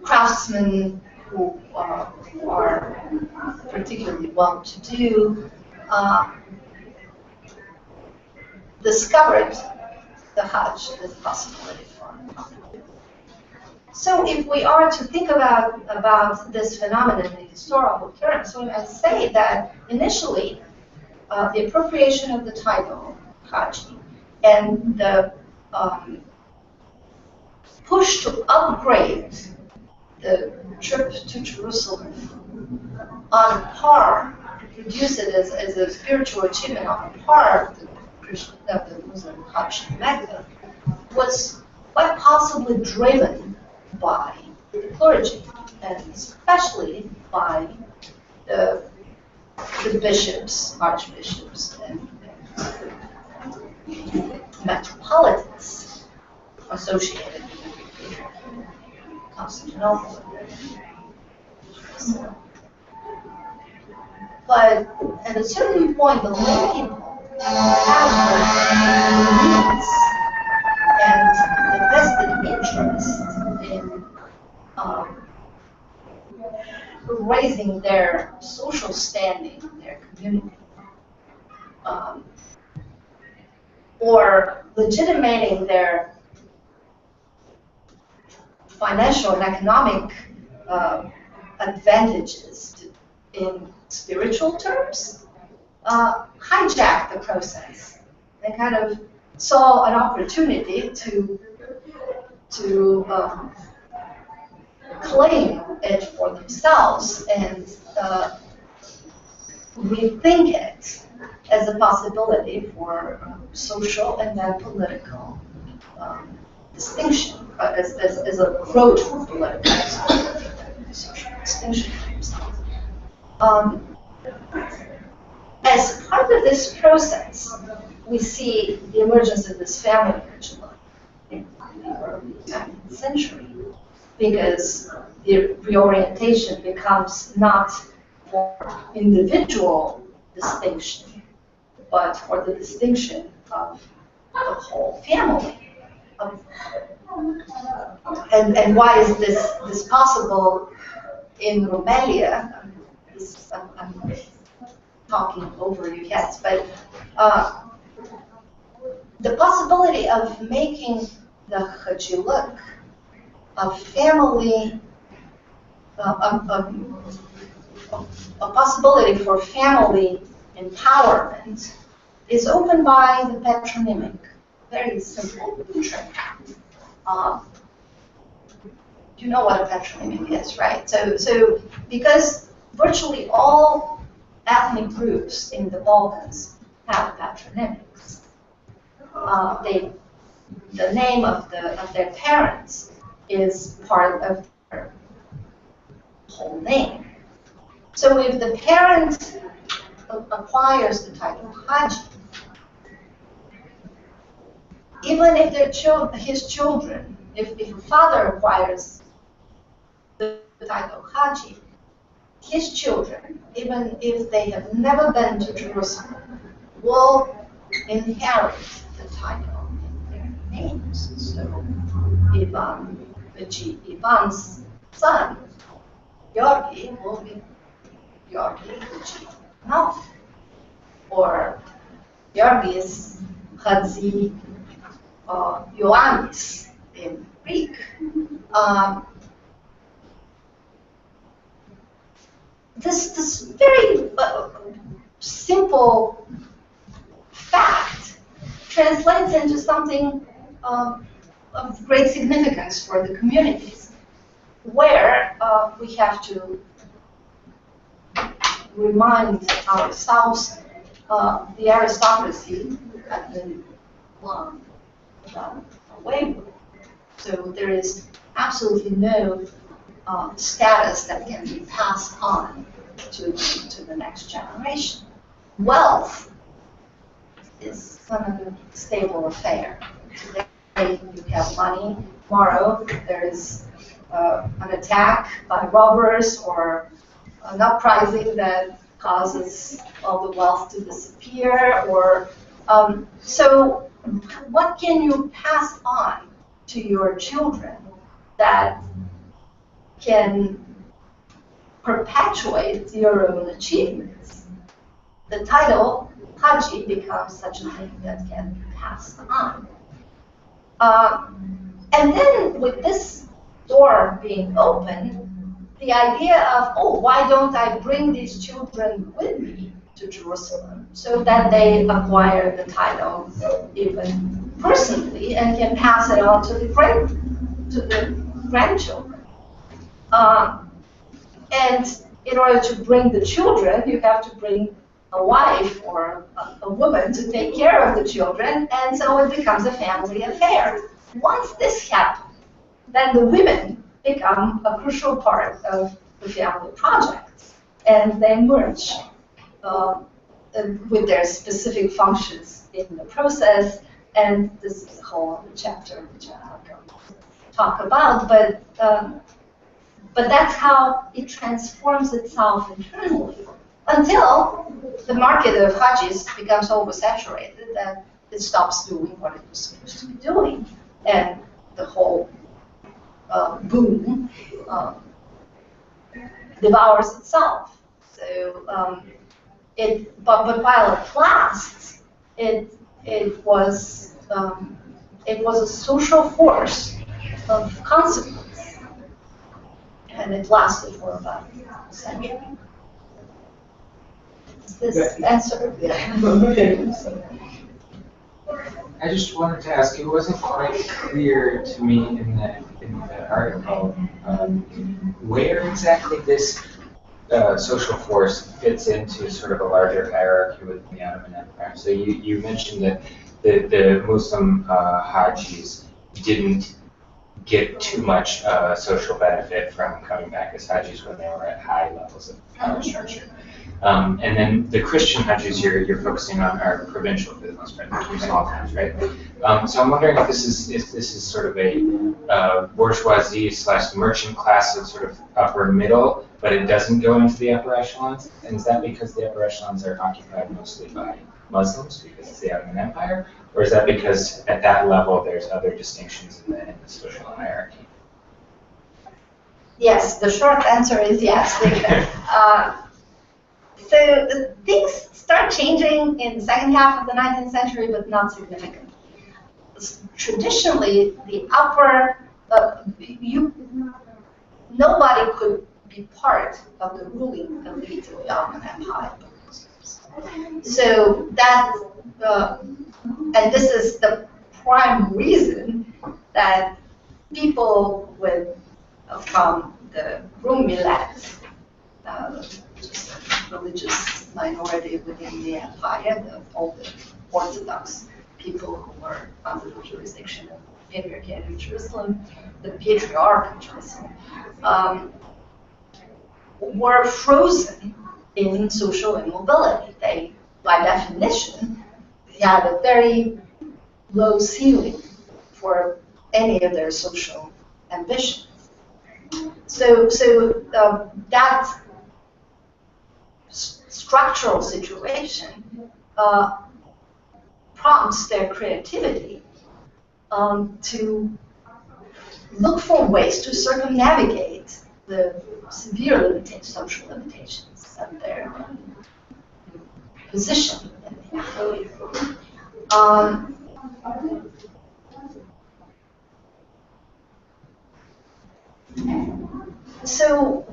craftsmen who are particularly well-to-do discovered the Hajj as a possibility for them. So if we are to think about this phenomenon in historical terms, we might say that initially the appropriation of the title Hajj and the push to upgrade the trip to Jerusalem on par, to produce it as a spiritual achievement on par of the Muslim Hajj in Mecca, was quite possibly driven by the clergy, and especially by the bishops, archbishops, and metropolitans associated with Constantinople. But at a certain point, the lay people have the needs and the vested interest in raising their social standing in their community, or legitimating their financial and economic advantages in spiritual terms, hijacked the process. They kind of saw an opportunity to claim it for themselves and rethink it as a possibility for social and then political distinction, as a road for political social distinction for themselves. As part of this process, we see the emergence of this family ritual in the early 19th century, because the reorientation becomes not for individual distinction, but for the distinction of the whole family. And why is this possible in Rumelia? I'm talking over your heads, but the possibility of making the Hajjiluk a family, a possibility for family empowerment is opened by the patronymic. Very simple trick. You know what a patronymic is, right? So because virtually all ethnic groups in the Balkans have patronymics, the name of their parents is part of their whole name. So if the parent acquires the title Hajj, even if his children, if a father acquires the title Hajji, his children, even if they have never been to Jerusalem, will inherit the title in their names. So Ivan's son, Georgi, will be Georgi Haji Nov, or Georgi's Hadzi Ioannis in Greek. This very simple fact translates into something of great significance for the communities, where we have to remind ourselves the aristocracy had been long done away with. So there is absolutely no status that can be passed on to the next generation. Wealth is an unstable affair. Today you have money, tomorrow there is an attack by robbers or an uprising that causes all the wealth to disappear, or so what can you pass on to your children that can perpetuate your own achievements? The title Haji becomes such a thing that can be passed on. And then with this door being open, the idea of, oh, why don't I bring these children with me to Jerusalem so that they acquire the title even personally and can pass it on to the grandchildren. And in order to bring the children, you have to bring a wife or a woman to take care of the children, and so it becomes a family affair. Once this happens, then the women become a crucial part of the family project, and they merge with their specific functions in the process. And this is a whole other chapter which I'm not going to talk about, but that's how it transforms itself internally until the market of Hajjis becomes oversaturated and it stops doing what it was supposed to be doing, and the whole boom devours itself. So but while it lasts, it was a social force of consequence, and it lasted for about a century. Does this answer? Yeah. I just wanted to ask, it wasn't quite clear to me in the article where exactly this social force fits into sort of a larger hierarchy within the Ottoman Empire. So you mentioned that the Muslim Hajjis didn't get too much social benefit from coming back as Hajjis when they were at high levels of power structure. And then the Christian Hajjis you're focusing on are provincial for the most part, they're small towns, right? So I'm wondering if this is sort of a bourgeoisie / merchant class of sort of upper middle but it doesn't go into the upper echelons? And is that because the upper echelons are occupied mostly by Muslims because it's the Ottoman Empire? Or is that because at that level there's other distinctions in the social hierarchy? Yes, the short answer is yes. So things start changing in the second half of the 19th century, but not significantly. Traditionally, the upper, nobody could be part of the ruling elite of the Ottoman Empire. So that, and this is the prime reason that people from the Rum millet, just a religious minority within the empire, all the Orthodox people who were under the jurisdiction of Patriarchate of Jerusalem, the Patriarch of Jerusalem, were frozen in social immobility. They, by definition, had a very low ceiling for any of their social ambitions. So that structural situation prompts their creativity to look for ways to circumnavigate the severe social limitations of their position in the empire. So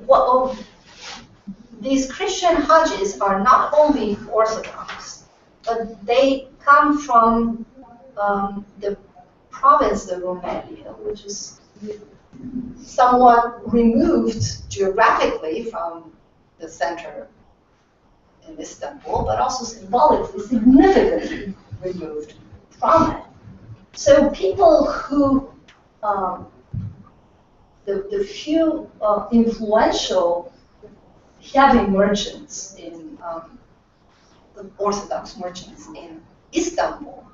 these Christian Hajjis are not only Orthodox, but they come from the province of Romania, which is somewhat removed geographically from the center in Istanbul, but also symbolically significantly removed from it. So people who, the few influential heavy merchants the Orthodox merchants in Istanbul,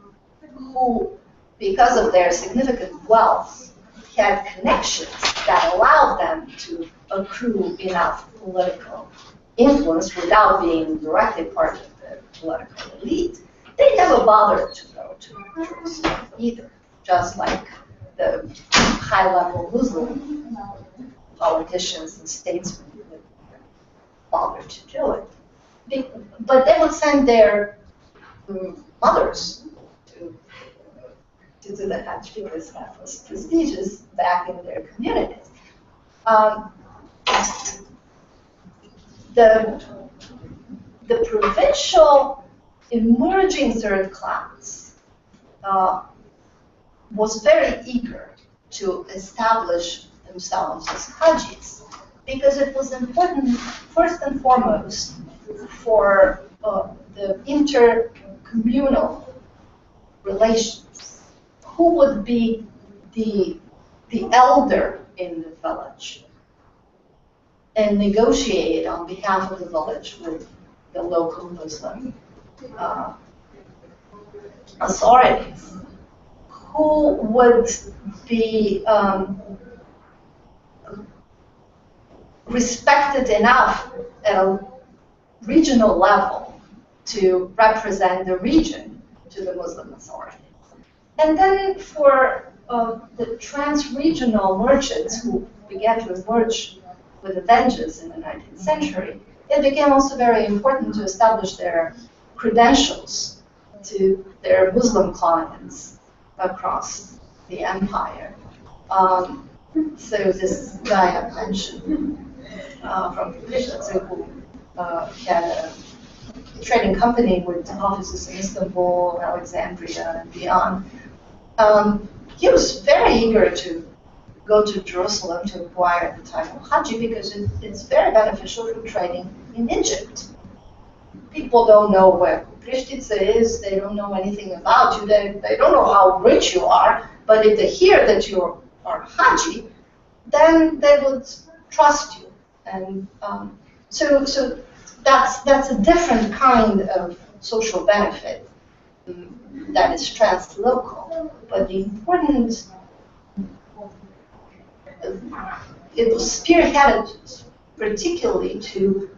who, because of their significant wealth, had connections that allowed them to accrue enough political influence without being directly part of the political elite, they never bothered to go to Jerusalem either, just like the high-level Muslim politicians and statesmen would bother to do it. But they would send their mothers to do the Hajj because that was prestigious back in their communities. The provincial emerging third class was very eager to establish themselves as Hajjis because it was important, first and foremost, for the intercommunal relations. Who would be the elder in the village and negotiate on behalf of the village with the local Muslim authorities? Who would be respected enough at a regional level to represent the region to the Muslim authorities? And then for the trans-regional merchants who began to emerge with a vengeance in the 19th century, it became also very important to establish their credentials to their Muslim clients across the empire. So this guy I mentioned from Pilgrims, who had a trading company with offices in Istanbul, Alexandria, and beyond, he was very eager to go to Jerusalem to acquire the title Hajji because it's very beneficial for trading in Egypt. People don't know where Pristica is, they don't know anything about you, they don't know how rich you are, but if they hear that you are Hajji, then they would trust you. And so that's a different kind of social benefit that is translocal. But the important, it was spearheaded particularly to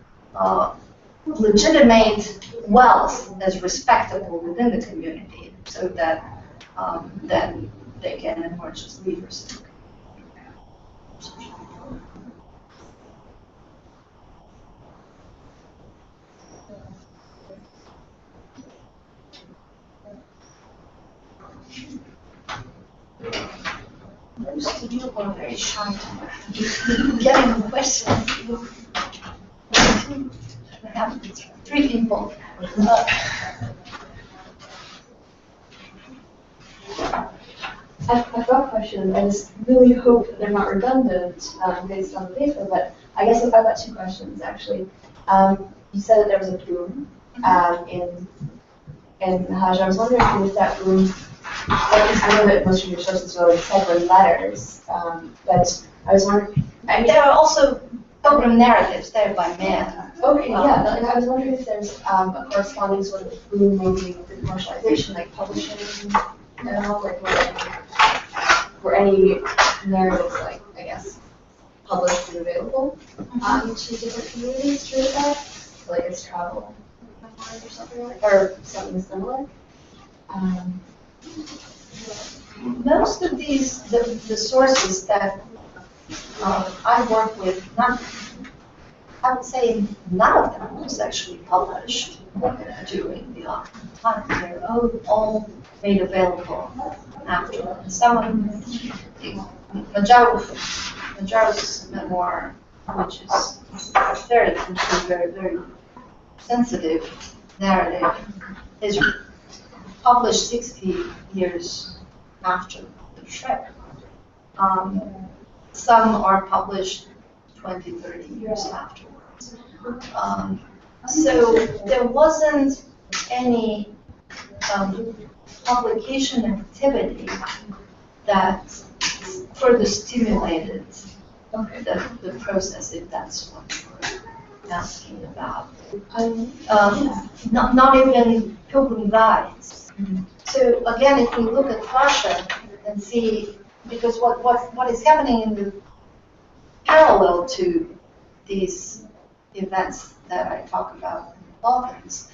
legitimate wealth as respectable within the community, so that then they can emerge as leaders. Most of you are very shy to getting the questions. I have 3 people. I've got questions. I just really hope that they're not redundant based on the paper, but I guess I've got 2 questions actually. You said that there was a boom in Hajj. I was wondering if that boom, I know that most of your sources already said were letters, but I was wondering. There are also pilgrim narratives there by man. Okay, yeah, and I was wondering if there's a corresponding sort of boom maybe with commercialization, like publishing, you know, like were any narratives, like, I guess, published and available to different communities through that, like as travel memoirs or something like, or something similar? Most of these, the sources that I work with, I would say none of them was actually published during the Ottoman time. They're all made available afterwards. Some of them, Majaro's memoir, which is very sensitive narrative, is published 60 years after the trip. Some are published 20, 30 years afterwards. So there wasn't any publication activity that further stimulated the process, if that's what you're asking about. Not even pilgrim guides. So again, if we look at Russia and see, because what is happening in the parallel to these events that I talk about in the Balkans,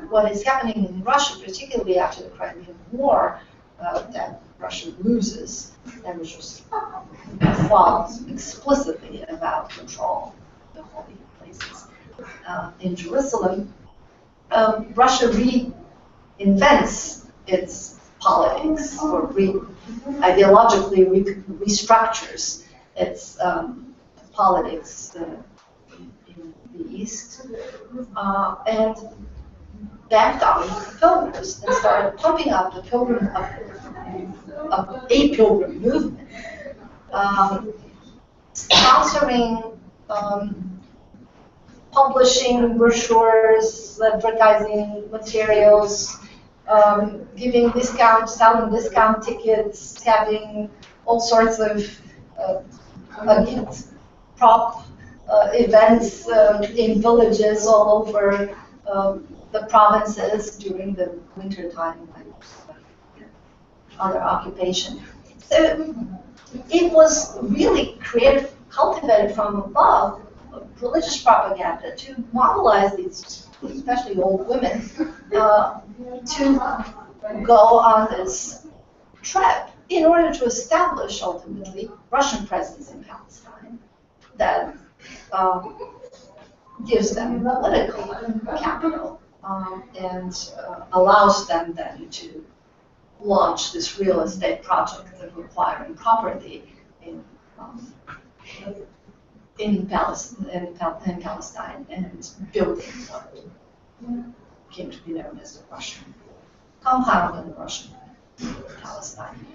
what is happening in Russia, particularly after the Crimean War, that Russia loses and which just falls explicitly about control of the holy places in Jerusalem, Russia reinvents its politics, or ideologically restructures its politics in the East, and backed on the pilgrims and started pumping up the a pilgrim movement, sponsoring, publishing brochures, advertising materials, giving discounts, selling discount tickets, having all sorts of prop events in villages all over the provinces during the winter time and other occupation. So it was really cultivated from above, religious propaganda to mobilize these, especially old women, to go on this trip in order to establish ultimately Russian presence in Palestine that gives them political capital and allows them then to launch this real estate project of acquiring property in Palestine and building what came to be known as the Russian compound in Russian Palestine.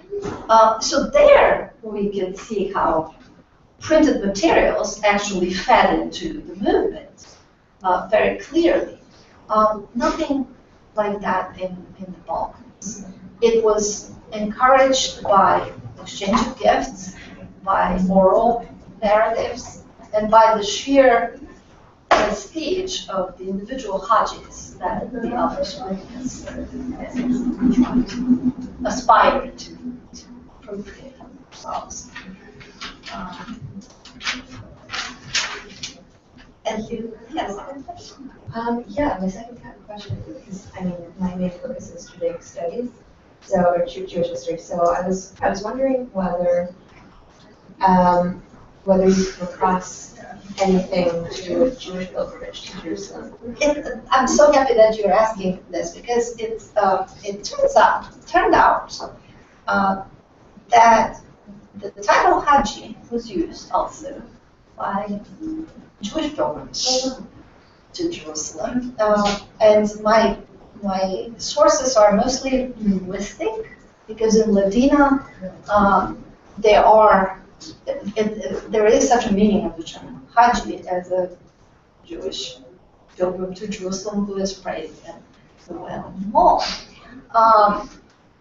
So there we can see how printed materials actually fed into the movement very clearly. Nothing like that in the Balkans. It was encouraged by exchange of gifts, by oral narratives, and by the sheer prestige of the individual Hajjis that the others witnessed and tried to aspire to appropriate themselves. And you, yes, second question. Yeah, my second question is, I mean, my main focus is Judaic studies, so or Jewish history. So I was wondering whether you come across anything to do with Jewish pilgrimage to Jerusalem. I'm so happy that you're asking this because it turned out that the title Hajji was used also by Jewish pilgrims to Jerusalem, and my sources are mostly linguistic because in Ladina there is such a meaning of the term Hajji as a Jewish pilgrim to Jerusalem who has prayed at the Well Mall.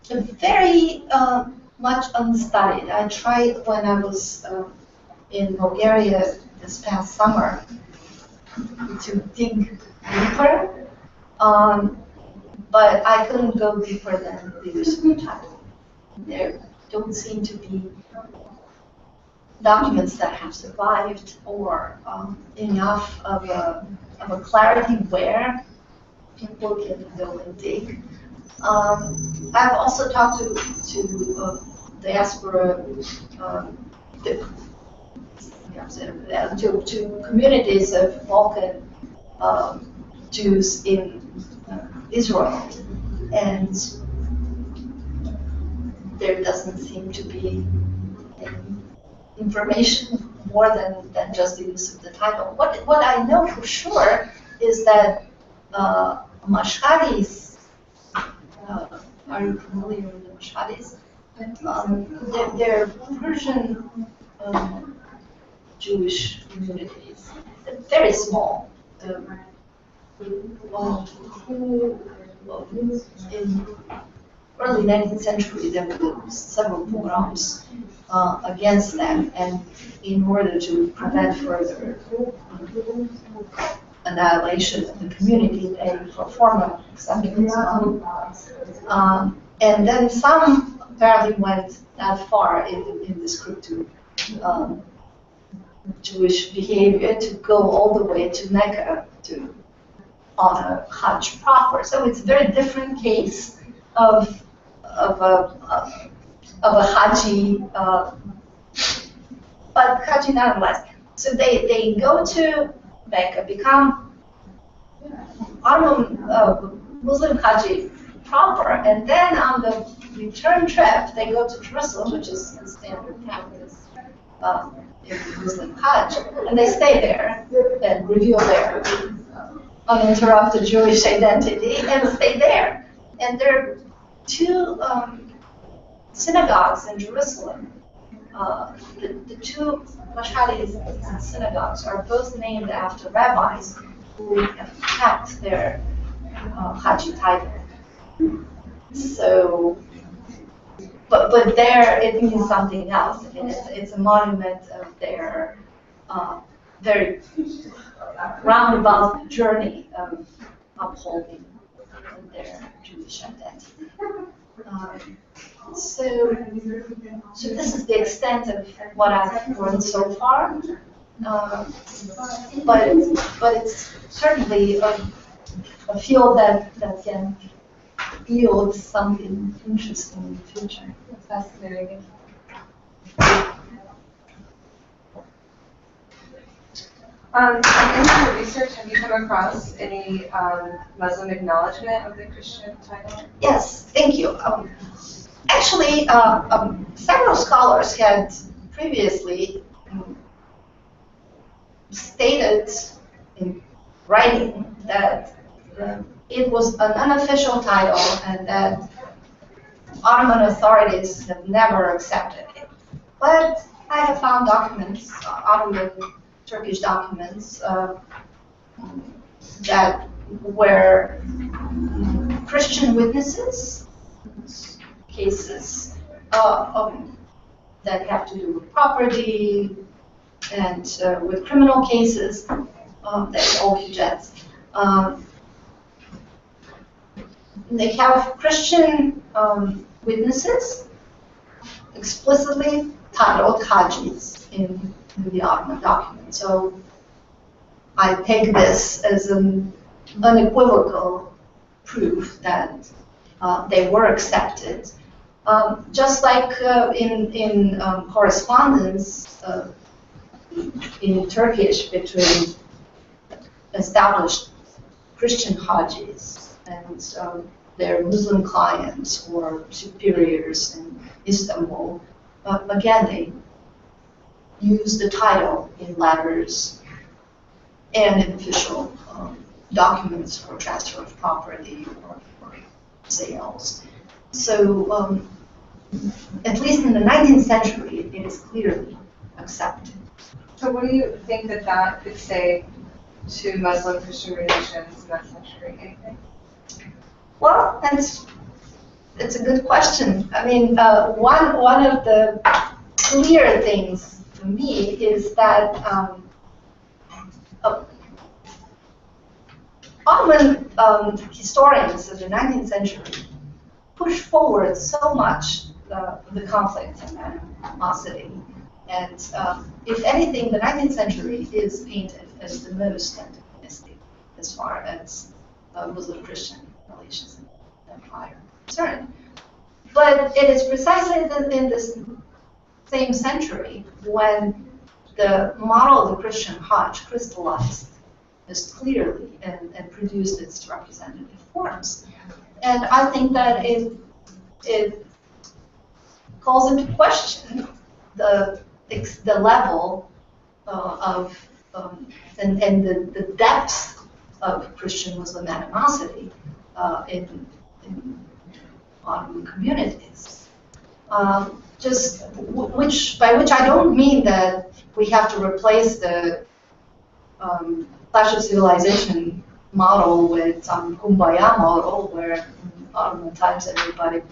Very much unstudied. I tried when I was in Bulgaria this past summer to dig deeper, but I couldn't go deeper than the use of the title. There don't seem to be documents that have survived or enough of a clarity where people can go and dig. I've also talked to diaspora, to communities of Balkan Jews in Israel, and there doesn't seem to be any information more than just the use of the title. What I know for sure is that Mashhadis, are you familiar with the Mashhadis? They're Persian Jewish communities, very small. In early 19th century, there were several pogroms against them, and in order to prevent further annihilation of the community, they performed accepted Islam. And then some apparently went that far in this group to Jewish behavior to go all the way to Mecca to honor Hajj proper. So it's a very different case of a Hajji, but Hajji nonetheless. So they go to Mecca, become Muslim Hajji proper, and then on the return trip they go to Jerusalem, which is the standard practice in Muslim Hajj, and they stay there and reveal their uninterrupted Jewish identity and stay there. And there are two synagogues in Jerusalem. The two Mashhadi synagogues are both named after rabbis who have kept their Hajji title. So, but there it means something else. I mean, it's a monument of their very roundabout journey of upholding their Jewish identity. So this is the extent of what I've learned so far. But it's certainly a field that can yield something interesting in the future. That's very good. In your research, have you come across any Muslim acknowledgement of the Christian title? Yes, thank you. Actually, several scholars had previously stated in writing that it was an unofficial title and that Ottoman authorities have never accepted it. But I have found documents, Ottoman Turkish documents, that were Christian witnesses, cases that have to do with property and with criminal cases, that's all Hajjis. They have Christian witnesses explicitly titled Hajjis in the Ottoman document. So I take this as an unequivocal proof that they were accepted. Just like in correspondence in Turkish between established Christian Hajjis and their Muslim clients or superiors in Istanbul, again, they use the title in letters and in official documents for transfer of property or sales. So, at least in the 19th century, it is clearly accepted. So what do you think that that could say to Muslim-Christian relations in that century? Anything? Well, it's a good question. I mean, one of the clear things for me is that Ottoman historians of the 19th century pushed forward so much the conflict and animosity. And if anything, the 19th century is painted as the most antagonistic as far as Muslim-Christian relations in the empire are concerned. But it is precisely in this same century when the model of the Christian Hajj crystallized as clearly and produced its representative forms. And I think that it calls into question the level of and the depth of Christian-Muslim animosity in Ottoman communities. By which I don't mean that we have to replace the Clash of Civilization model with some kumbaya model where in Ottoman times everybody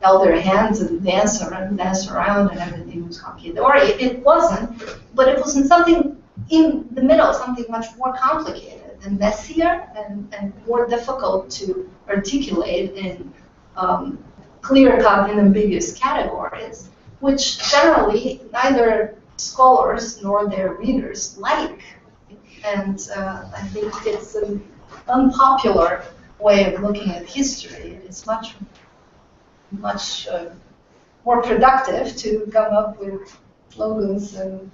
held their hands and danced around and everything was hunky-dory. It wasn't, but it was something in the middle, something much more complicated and messier and more difficult to articulate in clear-cut and ambiguous categories, which generally neither scholars nor their readers like. And I think it's an unpopular way of looking at history. It's much more productive to come up with slogans and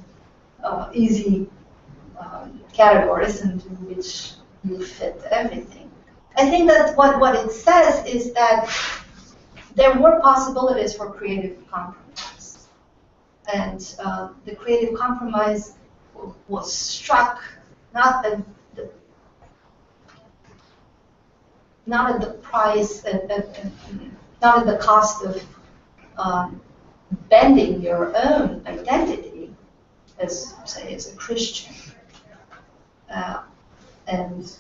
easy categories into which you fit everything. I think that what it says is that there were possibilities for creative compromise. And the creative compromise was struck not at the price, not at the cost of bending your own identity as, say, as a Christian, and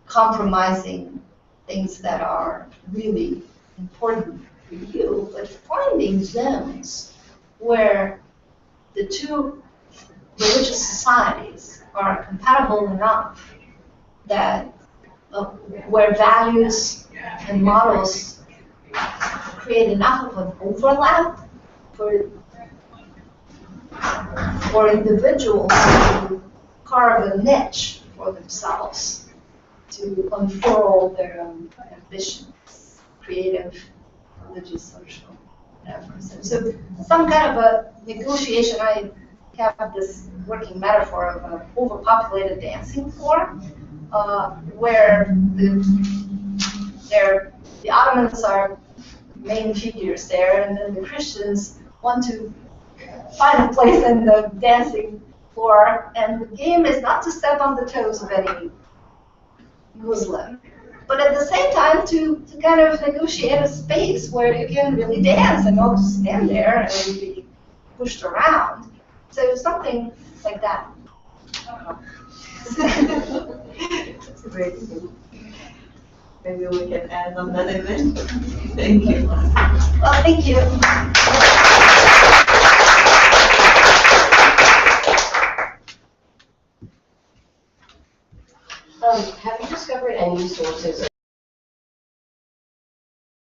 compromising things that are really important for you, but finding zones where the two religious societies are compatible enough that where values and models create enough of an overlap for individuals to carve a niche for themselves, to unfurl their own ambitions, creative, religious, social, whatever. So some kind of a negotiation. I have this working metaphor of an overpopulated dancing floor, where the Ottomans are main figures there, and then the Christians want to find a place in the dancing floor, and the game is not to step on the toes of any Muslim, but at the same time to kind of negotiate a space where you can really dance and not just stand there and be pushed around. So something like that. That's a great thing. Maybe we can add on that event. Thank you. Well, thank you. Have you discovered any sources